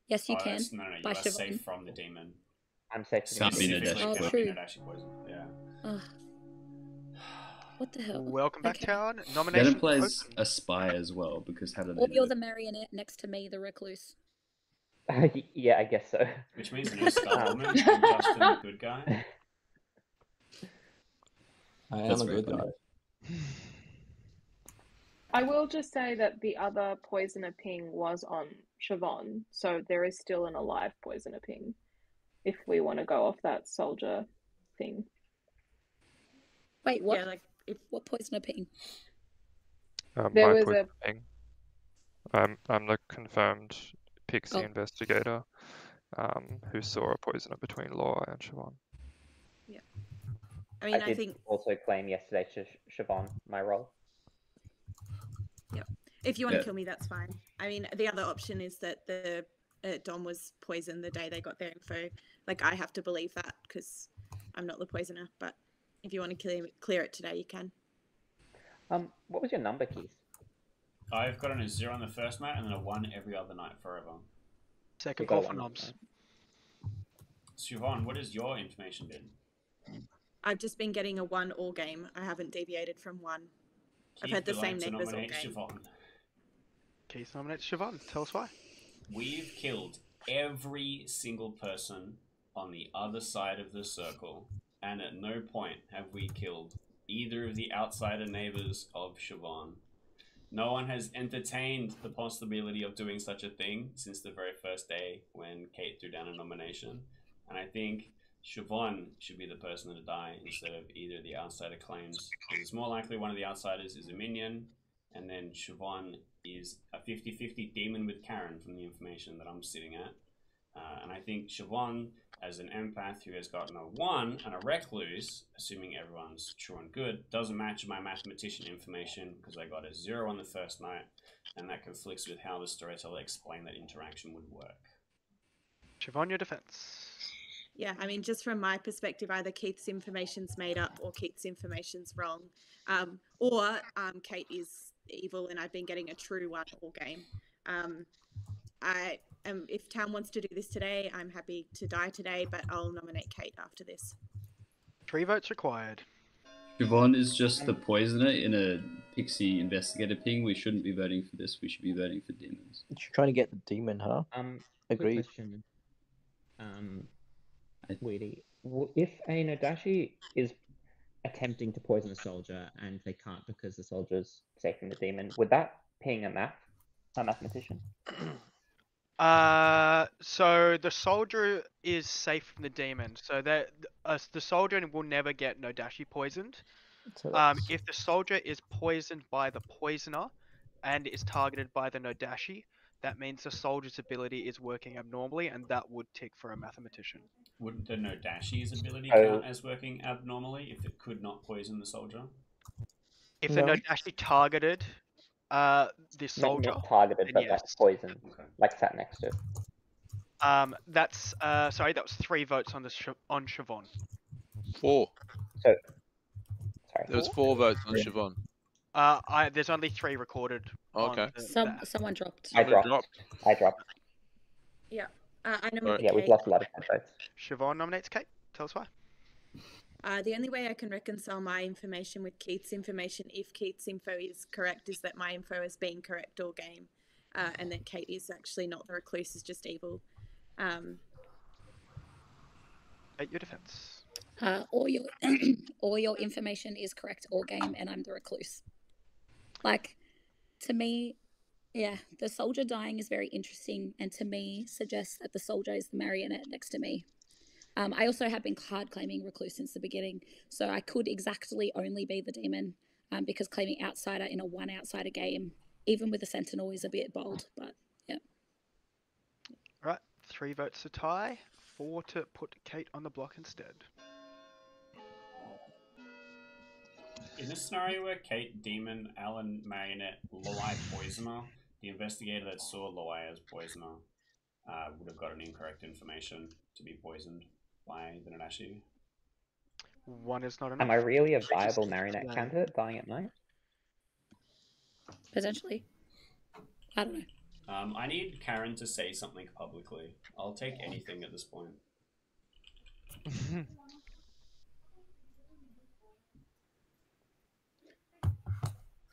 S6: Yes, you can.
S2: No, you
S6: by
S2: are
S6: Siobhan.
S2: safe from the demon.
S17: I'm safe from the demon.
S2: Specifically
S6: Oh,
S2: cannot
S6: true.
S2: be Nodashi poison. Yeah.
S6: Ugh. What the hell?
S4: Welcome back,
S6: Okay.
S4: town.
S5: Then
S4: Nomination
S5: it plays
S4: open.
S5: a spy as well, because how do they
S6: Or
S5: do
S6: you're
S5: it?
S6: the marionette next to me, the recluse.
S17: Yeah, I guess so.
S2: Which means no Skullwoman and Justin the good guy.
S14: I
S5: That's
S14: am a
S5: very
S14: good
S5: funny.
S14: guy.
S9: I will just say that the other poisoner ping was on Siobhan, so there is still an alive poisoner ping if we want to go off that soldier thing.
S6: Wait, what?
S8: Yeah, like
S6: what poisoner ping?
S9: There
S12: My
S9: was
S12: poison
S9: a
S12: ping. I'm the confirmed Pixie investigator who saw a poisoner between Laura and Siobhan.
S8: Yeah. I mean, I
S17: did
S8: think
S17: also claim yesterday to Siobhan my role.
S8: if you want
S5: Yeah.
S8: to kill me, that's fine. I mean, the other option is that the Dom was poisoned the day they got their info. Like, I have to believe that because I'm not the poisoner. But if you want to clear it today, you can.
S17: What was your number, Keith?
S2: I've gotten a 0 on the first night and then a 1 every other night forever.
S4: Second
S17: You got
S4: call
S17: a
S4: for
S17: 1
S4: knobs.
S2: Siobhan, what has your information been?
S8: I've just been getting a 1 all game. I haven't deviated from 1. I've had the
S2: would
S8: same
S2: like to
S8: neighbours all
S2: nominate
S8: game.
S2: Siobhan.
S4: Keith nominates Siobhan. Tell us why.
S2: We've killed every single person on the other side of the circle, and at no point have we killed either of the outsider neighbors of Siobhan. No one has entertained the possibility of doing such a thing since the very first day when Kate threw down a nomination. And I think Siobhan should be the person to die instead of either of the outsider claims. Because it's more likely one of the outsiders is a minion, and then Siobhan is a 50-50 demon with Karen from the information that I'm sitting at. And I think Siobhan, as an empath who has gotten a 1 and a recluse, assuming everyone's true and good, doesn't match my mathematician information because I got a 0 on the first night, and that conflicts with how the storyteller explained that interaction would work.
S4: Siobhan, your defense.
S8: Yeah, I mean, just from my perspective, either Keith's information's made up or Keith's information's wrong. Or Kate is evil and I've been getting a true 1 all game. If Tam wants to do this today, I'm happy to die today, but I'll nominate Kate after this.
S4: 3 votes required.
S5: Siobhan is just the poisoner in a Pixie investigator ping. We shouldn't be voting for this. We should be voting for demons.
S3: You're trying to get the demon, huh?
S17: Quick
S3: Agreed.
S17: question. Weedy, if a Nodashi is attempting to poison a soldier and they can't because the soldier's safe from the demon, would that ping a mathematician?
S4: So the soldier is safe from the demon. So that the soldier will never get Nodashi poisoned.
S3: So
S4: If the soldier is poisoned by the poisoner and is targeted by the Nodashi, that means the soldier's ability is working abnormally, and that would tick for a mathematician.
S2: Would the Nodashi's ability count as working abnormally if it could not poison the soldier?
S4: If the Nodashi targeted the soldier,
S17: Not targeted,
S4: then
S17: but
S4: yes.
S17: like poisoned, like sat next to it.
S4: That's sorry, that was 3 votes on on Siobhan.
S1: 4.
S17: So, sorry.
S1: There was 4 votes on Siobhan.
S4: There's only 3 recorded.
S1: Okay.
S6: Someone dropped.
S17: I dropped.
S8: Yeah. I nominate
S17: Yeah,
S8: Kate.
S17: we've lost a lot of votes.
S4: Siobhan nominates Kate. Tell us why.
S8: The only way I can reconcile my information with Keith's information, if Keith's info is correct, is that my info has been correct all game, and that Kate is actually not the recluse, is just evil.
S4: At your defense.
S6: All your information is correct all game, and I'm the recluse. Like, to me, yeah, the soldier dying is very interesting, and to me suggests that the soldier is the marionette next to me. I also have been card claiming recluse since the beginning, so I could exactly only be the demon, because claiming outsider in a one outsider game, even with a sentinel, is a bit bold, but yeah.
S4: Right, 3 votes to tie, 4 to put Kate on the block instead.
S2: In this scenario where Kate, Demon, Alan, Marionette, Loai, Poisoner, the investigator that saw Loai as Poisoner would have gotten incorrect information to be poisoned by the Nadashi.
S4: 1 is not enough.
S17: Am I really a viable marionette candidate dying at night?
S6: Potentially. I don't know.
S2: I need Karen to say something publicly. I'll take anything at this point.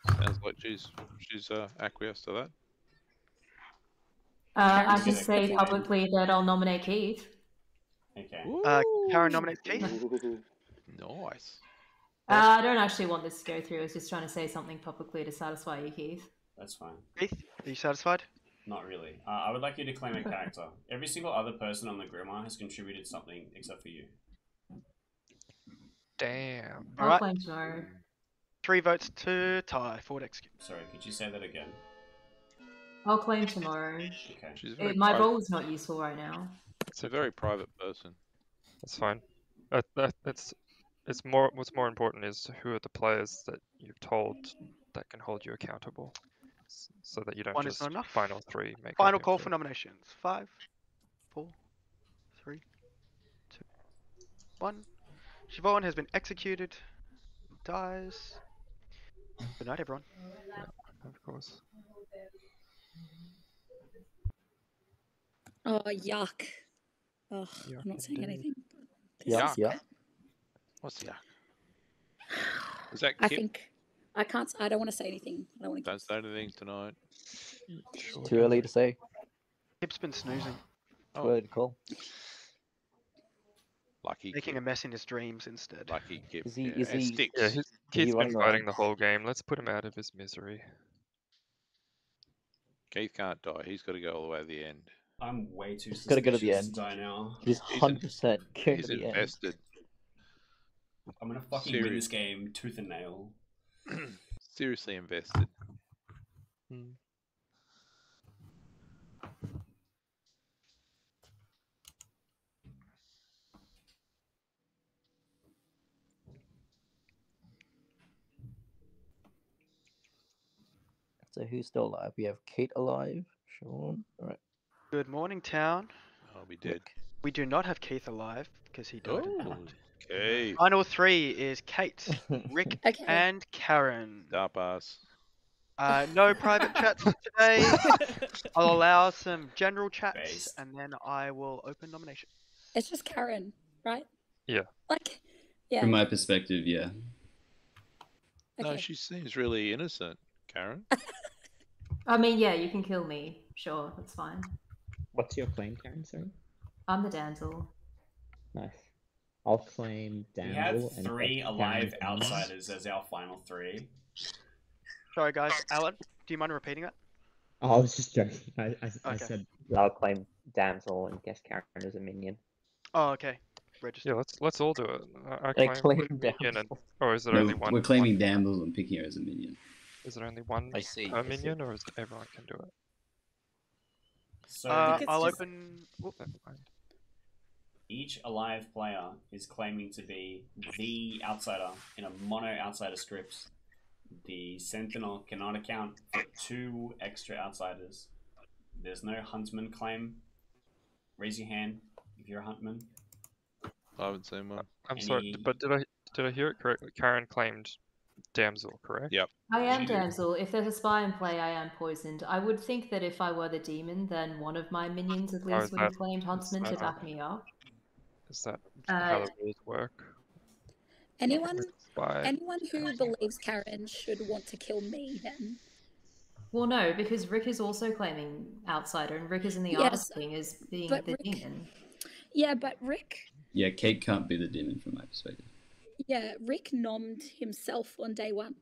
S1: Sounds like she's acquiesced to that.
S15: I can say publicly that I'll nominate Keith.
S2: Okay.
S4: Karen nominates Keith.
S1: Nice.
S15: I don't actually want this to go through. I was just trying to say something publicly to satisfy you, Keith.
S2: That's fine.
S4: Keith, are you satisfied?
S2: Not really. I would like you to claim a character. Every single other person on the Grimoire has contributed something except for you.
S12: Damn.
S15: I'll claim tomorrow.
S4: 3 votes to tie, 4 to execute.
S2: Sorry, could you say that again?
S15: I'll claim tomorrow.
S2: Okay.
S15: My role is not useful right now.
S1: It's a very private person.
S12: That's fine. It's more. What's more important is who are the players that you've told that can hold you accountable, so that you don't
S4: 1 is
S12: just
S4: not enough.
S12: final 3 make.
S4: Final
S12: up
S4: call
S12: info.
S4: for nominations. 5, 4, 3, 2, 1. Siobhan has been executed. Dies. Good night, everyone.
S12: Yeah, of course.
S6: Oh, yuck. Oh,
S12: Yuck
S6: I'm not saying
S12: indeed.
S6: anything.
S1: Yuck. What's yuck? Is that
S6: I
S1: Kip?
S6: think I don't want to say anything. I don't want to.
S1: Don't say anything tonight.
S3: Too early to say.
S4: Kip's been snoozing.
S3: Too early to call.
S1: Lucky
S4: Making
S1: Kip.
S4: a mess in his dreams instead.
S1: Lucky Kip.
S3: Is he?
S1: Yeah,
S3: Is
S1: and
S3: he?
S1: Sticks.
S12: Yeah,
S3: Is he
S12: Keith's been
S3: running
S12: fighting
S3: around?
S12: the whole game. Let's put him out of his misery.
S1: Keith can't die. He's got to go all the way to the end.
S2: I'm way too
S3: He's got to go to the
S2: suspicious
S3: end.
S2: to die now.
S3: He's 100% going
S1: He's
S3: to the end.
S1: invested.
S2: I'm gonna fucking win this game tooth and nail.
S1: Seriously invested.
S3: So who's still alive? We have Kate alive. Sean. All right.
S4: Good morning, town.
S1: I'll be dead.
S4: We do not have Keith alive because he died.
S1: Oh, okay.
S4: Final 3 is Kate, Rick,
S6: Okay.
S4: and Karen.
S1: Dark ass.
S4: No private chats today. I'll allow some general chats, and then I will open nominations.
S6: It's just Karen, right?
S12: Yeah.
S6: Like, yeah.
S5: From my perspective, yeah.
S1: No,
S6: Okay.
S1: she seems really innocent, Karen.
S15: I mean, yeah, you can kill me. Sure, that's fine.
S17: What's your claim, Karen? Sorry.
S15: I'm the damsel.
S17: Nice. I'll claim
S2: We
S17: Damsel.
S2: have 3 alive outsiders as our final 3.
S4: Sorry, guys. Alan, do you mind repeating that?
S17: Oh, I was just joking. I
S4: Okay.
S17: said
S16: I'll claim Damsel and guess Karen as a minion.
S4: Oh, okay. Register.
S12: Yeah, let's all do it. I
S3: They
S12: claim
S3: claim
S12: minion, and, or is it
S5: No,
S12: only one?
S5: we're claiming Damsel and picking her as a minion.
S12: Is it only one
S3: I see.
S12: per minion, or is it everyone can do it?
S2: So
S4: I'll
S8: just-
S4: open. Whoop.
S12: Never mind.
S2: each alive player is claiming to be the outsider in a mono outsider script. The Sentinel cannot account for 2 extra outsiders. There's no Huntsman claim. Raise your hand if you're a Huntman.
S1: I haven't seen one.
S12: I'm sorry, but did I hear it correctly? Karen claimed Damsel, correct?
S1: Yep.
S15: I am damsel. If there's a spy in play, I am poisoned. I would think that if I were the demon, then one of my minions at least would have claimed Huntsman to back me up.
S12: Is that how the rules work?
S6: Anyone
S12: Spy.
S6: anyone who believes Karen should want to kill me then.
S15: Well, no, because Rick is also claiming outsider, and Rick is in the
S6: Yes,
S15: thing as being
S6: but
S15: the
S6: Rick-
S15: demon.
S6: Yeah, but Rick,
S5: Yeah, Kate can't be the demon from my perspective.
S6: yeah, Rick nommed himself on day one,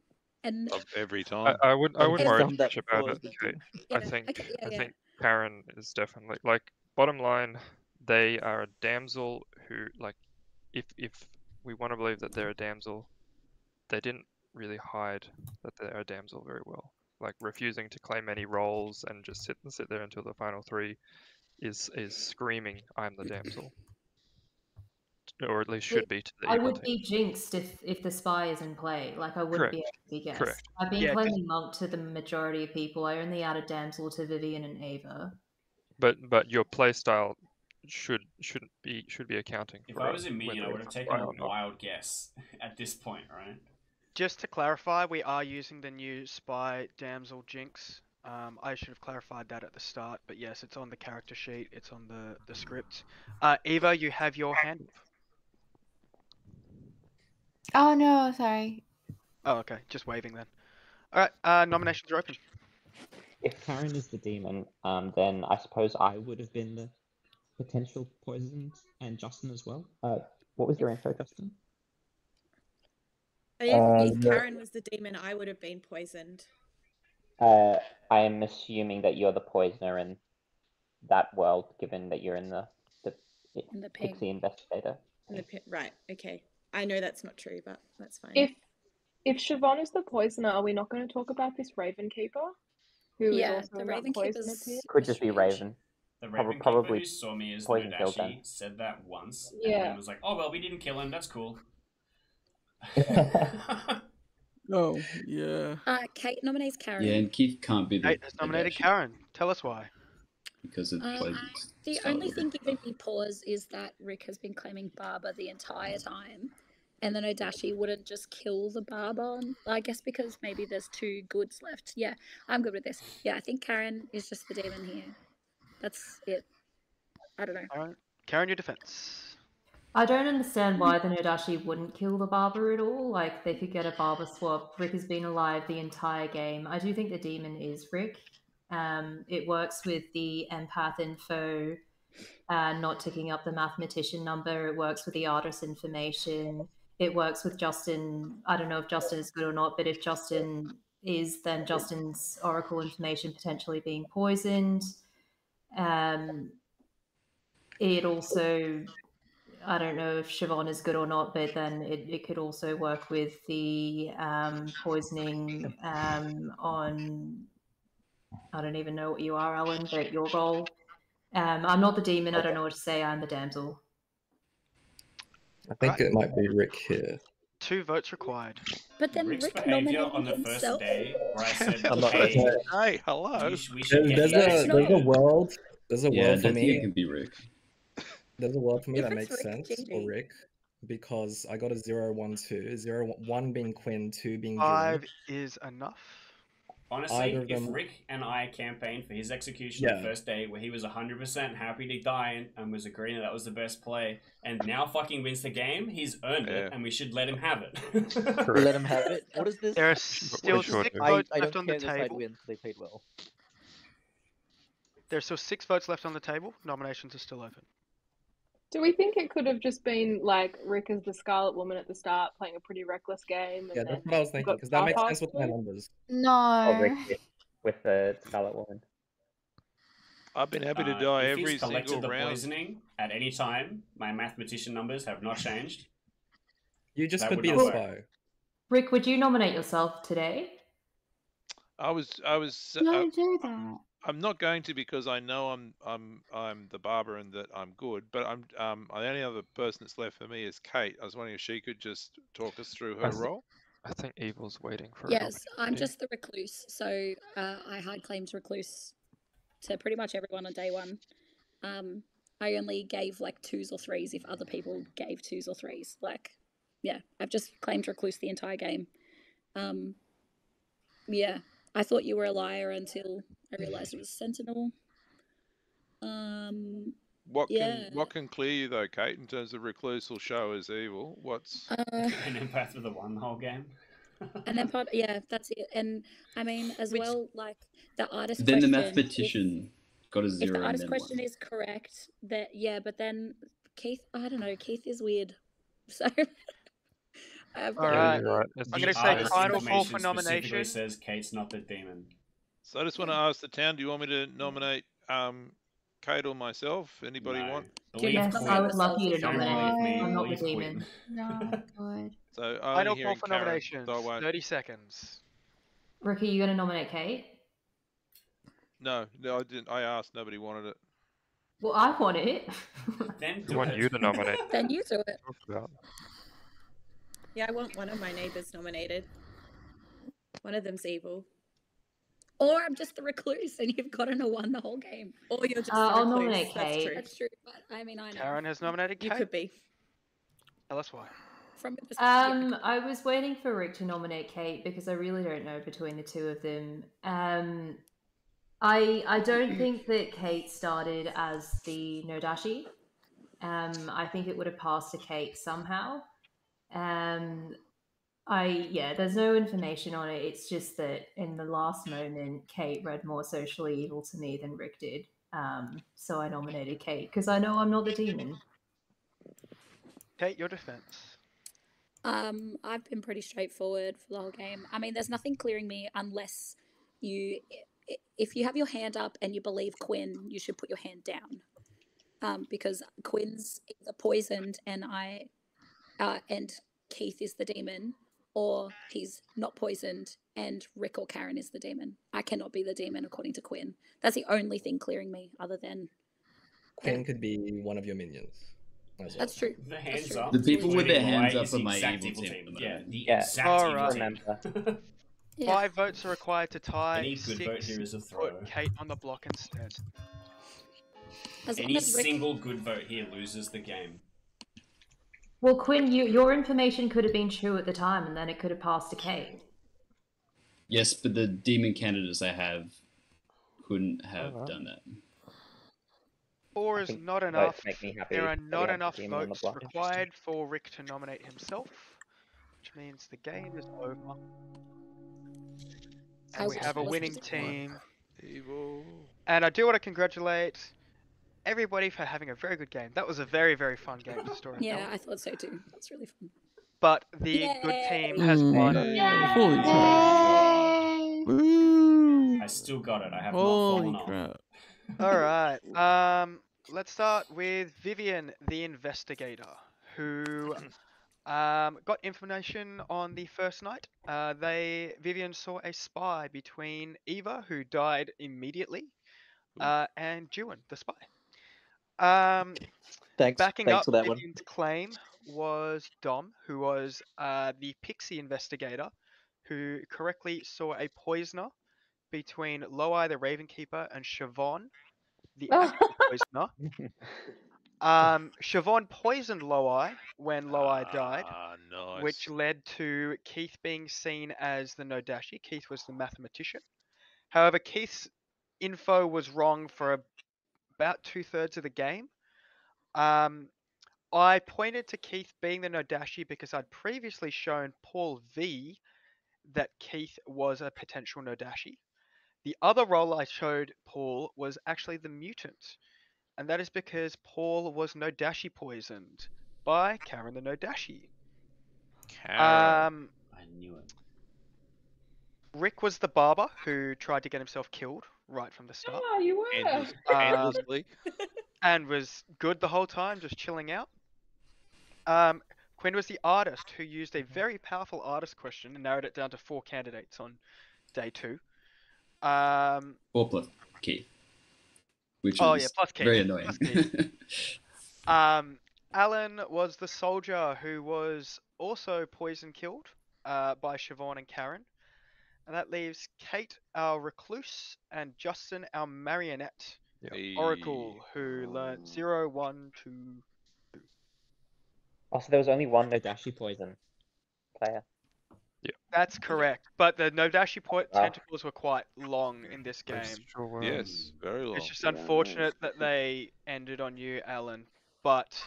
S6: and
S1: Of every time.
S12: I wouldn't worry too much about
S3: before
S12: it.
S3: as the
S12: Kate.
S6: Yeah,
S12: I think
S6: okay, yeah,
S12: I
S6: yeah.
S12: think Karen is definitely like bottom line. They are a damsel who like if we want to believe that they're a damsel, they didn't really hide that they're a damsel very well. Like refusing to claim any roles and just sit there until the final three is screaming, "I'm the damsel," or at least should be to the
S15: I
S12: evil
S15: would
S12: team.
S15: be jinxed if the spy is in play. Like I wouldn't be able to be guessed.
S12: Correct.
S15: I've been
S12: Yeah,
S15: claiming monk to the majority of people. I only added damsel to Vivian and Ava.
S12: But your playstyle should be accounting
S2: If
S12: for
S2: I was a minion,
S12: whether
S2: I would have
S12: it's
S2: taken
S12: spy
S2: a
S12: or not.
S2: wild guess at this point, right?
S4: Just to clarify, we are using the new spy damsel jinx. I should have clarified that at the start, but yes, it's on the character sheet. It's on the script. Eva, you have your hand up.
S7: Oh no, sorry.
S4: Oh, okay. Just waving then. All right. Nominations are open.
S17: If Karen is the demon, then I suppose I would have been the potential poisoned, and Justin as well. What was your info, Justin?
S8: If Karen was the demon, I would have been poisoned.
S17: I am assuming that you're the poisoner in that world, given that you're in the Pixie investigator.
S8: In the pit, right? Okay, I know that's not true, but that's fine.
S9: If Siobhan is the poisoner, are we not going to talk about this Raven Keeper, who is
S6: Yeah,
S9: also
S6: the
S9: in that
S6: Raven
S9: poison
S6: Keeper's
S9: appeal?
S5: Could just be Raven.
S2: The Raven
S5: Probably
S2: Keeper who saw me as
S5: poison killed then.
S2: Nodashi said that once, and
S9: Yeah.
S2: then was like, "Oh well, we didn't kill him. That's cool."
S10: Oh, yeah.
S6: Kate nominates Karen.
S5: Yeah, and Keith can't be the
S4: Kate has nominated
S5: Nagashi
S4: Karen. Tell us why.
S5: because of poison.
S6: The only thing giving me pause is that Rick has been claiming Barber the entire time, and then Odashi wouldn't just kill the Barber. I guess because maybe there's two goods left. Yeah, I'm good with this. Yeah, I think Karen is just the demon here. That's it. I don't know.
S4: Karen, your defense.
S15: I don't understand why the Nodashi wouldn't kill the Barber at all. Like, they could get a Barber swap. Rick has been alive the entire game. I do think the demon is Rick. It works with the empath info, not ticking up the mathematician number. It works with the artist information. It works with Justin. I don't know if Justin is good or not, but if Justin is, then Justin's oracle information potentially being poisoned. It also... I don't know if Siobhan is good or not, but then it could also work with the poisoning on... I don't even know what you are, Alan, but your role. I'm not the demon. I don't know what to say. I'm the damsel.
S14: I think it might be Rick here.
S4: 2 votes required.
S6: But then
S2: Rick's
S6: Rick
S2: behavior
S6: nominated
S2: on the
S6: himself.
S2: first day, where I said,
S14: I'm not
S2: "Hey,
S14: gonna-
S1: Hey, hello.
S2: we should get
S14: There's a world. There's a
S5: Yeah, I
S14: world for
S5: don't think it
S14: me.
S5: can be Rick.
S14: There's a world for me
S6: If
S14: that
S6: it's
S14: makes
S6: Rick,
S14: sense for
S6: GG.
S14: Rick because I got a 0, 1, 2. 0, 1 being Quinn, 2 being
S4: 5
S14: June.
S4: is enough.
S2: Honestly,
S14: Either of
S2: if
S14: them-
S2: Rick and I campaigned for his execution the
S14: Yeah.
S2: first day, where he was 100% happy to die and was agreeing that was the best play, and now fucking wins the game, he's earned
S1: Yeah.
S2: it, and we should let him have it.
S3: Let him have it. What is this?
S4: There are still
S12: sure
S4: 6
S12: do.
S4: votes
S3: I
S4: left
S3: don't
S4: on the
S3: care this side
S4: table.
S3: wins. They played well.
S4: There's still 6 votes left on the table. Nominations are still open.
S9: Do we think it could have just been like Rick as the Scarlet Woman at the start, playing a pretty reckless game? And
S14: Yeah,
S9: then
S14: that's what I was thinking
S9: got
S14: because that makes
S9: bypassed
S14: sense with my
S9: it?
S14: numbers.
S17: Or Rick
S7: No.
S17: with the Scarlet Woman.
S1: I've been happy to die
S2: if he's
S1: every
S2: collected
S1: single
S2: the
S1: round.
S2: poisoning at any time, my mathematician numbers have not changed.
S14: You just
S2: That
S14: could
S2: would
S14: be a
S2: not
S14: spy.
S2: work.
S15: Rick, would you nominate yourself today?
S1: I was.
S7: Don't do that.
S1: I'm not going to because I know I'm the barber and that I'm good. But the only other person that's left for me is Kate. I was wondering if she could just talk us through her role.
S12: I think Evil's waiting for
S6: Yes,
S12: an
S6: I'm just the recluse, so I hard claimed recluse to pretty much everyone on day one. I only gave like 2s or 3s if other people gave 2s or 3s. Like, yeah, I've just claimed recluse the entire game. Yeah, I thought you were a liar until I realized it was Sentinel.
S1: What
S6: Yeah.
S1: can clear you though, Kate? In terms of recluse will show as evil. What's
S2: An empath with a 1 the whole game?
S6: And then yeah, that's it. And I mean, as well, like the artist
S5: Then the
S6: question.
S5: mathematician got a
S6: If
S5: 0
S6: the
S5: and
S6: artist
S5: then
S6: question
S5: 1.
S6: is correct, that yeah, but then Keith, I don't know, Keith is weird. So I've
S4: All
S6: got
S4: right.
S12: you're right.
S4: I'm
S2: The
S4: going to say
S2: artist
S4: final call
S2: information
S4: for
S2: specifically
S4: nomination.
S2: says Kate's not the demon.
S1: So I just want to ask the town. Do you want me to nominate Kate or myself? Anybody
S2: No.
S1: want?
S2: Believe
S15: Yes,
S2: Quinn.
S15: I would love you to
S2: If you don't
S15: nominate.
S2: believe me,
S15: I'm not the
S2: believe
S15: demon.
S2: Quinn.
S7: No, good.
S1: So I'm only
S4: Final call
S1: hearing
S4: for
S1: Karen,
S4: nominations.
S1: so I won't.
S4: 30 seconds.
S15: Ricky, you gonna nominate Kate?
S1: No, I didn't. I asked. Nobody wanted it.
S15: Well, I want it.
S2: Then
S12: We want you to nominate.
S6: Then you do it.
S12: Talk about.
S8: Yeah, I want one of my neighbors nominated. One of them's evil.
S6: Or I'm just the recluse and you've gotten a 1 the whole game.
S8: Or you're just the
S15: I'll
S8: recluse.
S15: nominate
S8: That's
S15: Kate.
S8: true.
S6: That's true, but I mean, I know.
S4: Karen has nominated Kate.
S8: You could be.
S4: Tell us why.
S6: From the
S15: I was waiting for Rick to nominate Kate because I really don't know between the two of them. I don't think that Kate started as the Nodashi. I think it would have passed to Kate somehow. There's no information on it. It's just that in the last moment, Kate read more socially evil to me than Rick did. So I nominated Kate because I know I'm not the demon.
S4: Kate, your defense.
S6: I've been pretty straightforward for the whole game. I mean, there's nothing clearing me unless if you have your hand up and you believe Quinn, you should put your hand down. Because Quinn's either poisoned and Keith is the demon, or he's not poisoned and Rick or Karen is the demon. I cannot be the demon according to Quinn. That's the only thing clearing me, other than
S14: Quinn could be one of your minions. As well.
S6: That's true.
S2: The hands
S6: true.
S2: up.
S5: The people with their
S2: including
S5: hands
S2: Loai
S5: up
S2: is
S5: are
S2: the
S5: my
S2: exact
S5: evil team.
S2: Yeah, the
S17: Yeah.
S2: exact
S4: All
S2: evil
S4: right.
S2: team.
S17: Remember.
S6: Yeah.
S4: 5 votes are required to tie.
S2: Any good
S4: 6
S2: vote here is a throw.
S4: put Kate on the block instead.
S6: As long
S2: Any
S6: as Rick,
S2: single good vote here loses the game.
S15: Well, Quinn, your information could have been true at the time, and then it could have passed to Kate.
S5: Yes, but the demon candidates I have couldn't have done that.
S4: 4
S17: I
S4: is
S17: think
S4: not
S17: votes
S4: enough.
S17: make me happy
S4: There are
S17: that we
S4: not
S17: have the
S4: enough
S17: demon on the
S4: votes
S17: block.
S4: required for Rick to nominate himself, which means the game is over. And we have a winning team.
S1: Evil.
S4: And I do want to congratulate everybody for having a very good game. That was a very, very fun game to story.
S6: yeah, I thought so too. That's really fun.
S4: But the good team has
S10: Yay.
S4: won.
S10: Holy crap. Woo.
S2: I still got it. I have
S10: Holy
S2: not fallen off.
S10: crap.
S4: All right. Let's start with Vivian, the investigator, who got information on the first night. Vivian saw a spy between Eva, who died immediately, and Juan, the spy. Backing
S3: Thanks
S4: up
S3: for that one.
S4: Vivian's claim was Dom, who was the pixie investigator, who correctly saw a poisoner between Loai, the Ravenkeeper, and Siobhan, the actual poisoner. Siobhan poisoned Loai when Loai died,
S1: Nice.
S4: which led to Keith being seen as the Nodashi. Keith was the mathematician. However, Keith's info was wrong for about 2/3 of the game. I pointed to Keith being the Nodashi because I'd previously shown Paul V that Keith was a potential Nodashi. The other role I showed Paul was actually the mutant, and that is because Paul was Nodashi poisoned by Karen the Nodashi.
S1: Karen.
S2: I knew it.
S4: Rick was the barber who tried to get himself killed right from the start.
S9: Oh, you were.
S1: Endlessly.
S4: And was good the whole time, just chilling out. Quinn was the artist who used a very powerful artist question and narrowed it down to 4 candidates on day 2.
S5: 4 plus Keith. Which is
S4: plus Keith.
S5: very annoying.
S4: Plus Keith. Alan was the soldier who was also poison killed by Siobhan and Karen. And that leaves Kate, our recluse, and Justin, our marionette. Oracle, who learnt 0, 1, 2.
S17: Also, there was only one Nodashi poison player.
S4: That's correct. But the Nodashi tentacles were quite long in this
S12: They
S4: game.
S12: sure were.
S1: Yes, very long.
S4: It's just
S13: Yeah,
S4: unfortunate that they ended on you, Alan. But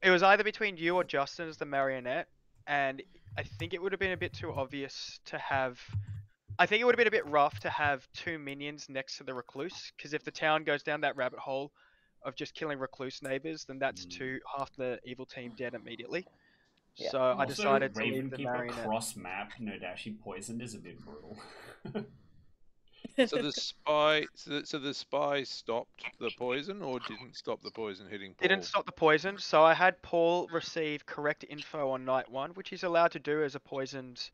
S4: it was either between you or Justin as the marionette, and I think it would have been a bit too obvious to have. I think it would have been a bit rough to have two minions next to the recluse, because if the town goes down that rabbit hole of just killing recluse neighbors, then that's half the evil team dead immediately.
S17: Yeah.
S4: So I
S2: Also,
S4: decided to leave the
S2: Ravenkeeper
S4: marionette.
S2: cross map Nodashi poisoned is a bit brutal.
S1: So the spy, so the spy stopped the poison, or didn't stop the poison hitting Paul?
S4: Didn't stop the poison, so I had Paul receive correct info on night 1, which he's allowed to do as a poisoned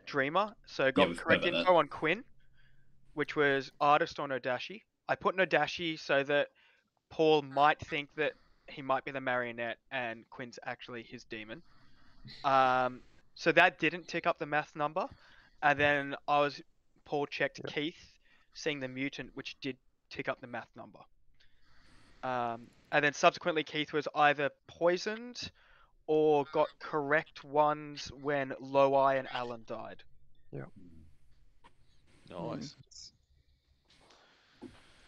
S4: dreamer. So got
S5: we've
S4: correct
S5: heard about
S4: info on Quinn, which was artist on Nodashi. I put Nodashi so that Paul might think that he might be the marionette and Quinn's actually his demon. So that didn't tick up the math number, and then Paul checked Keith, seeing the mutant, which did tick up the math number. And then subsequently Keith was either poisoned or got correct ones when Loei and Alan died.
S12: Yeah.
S1: Nice.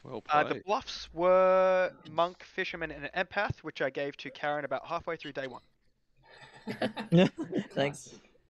S1: Well
S4: The
S1: played.
S4: bluffs were Monk, Fisherman, and Empath, which I gave to Karen about halfway through day 1.
S3: Thanks.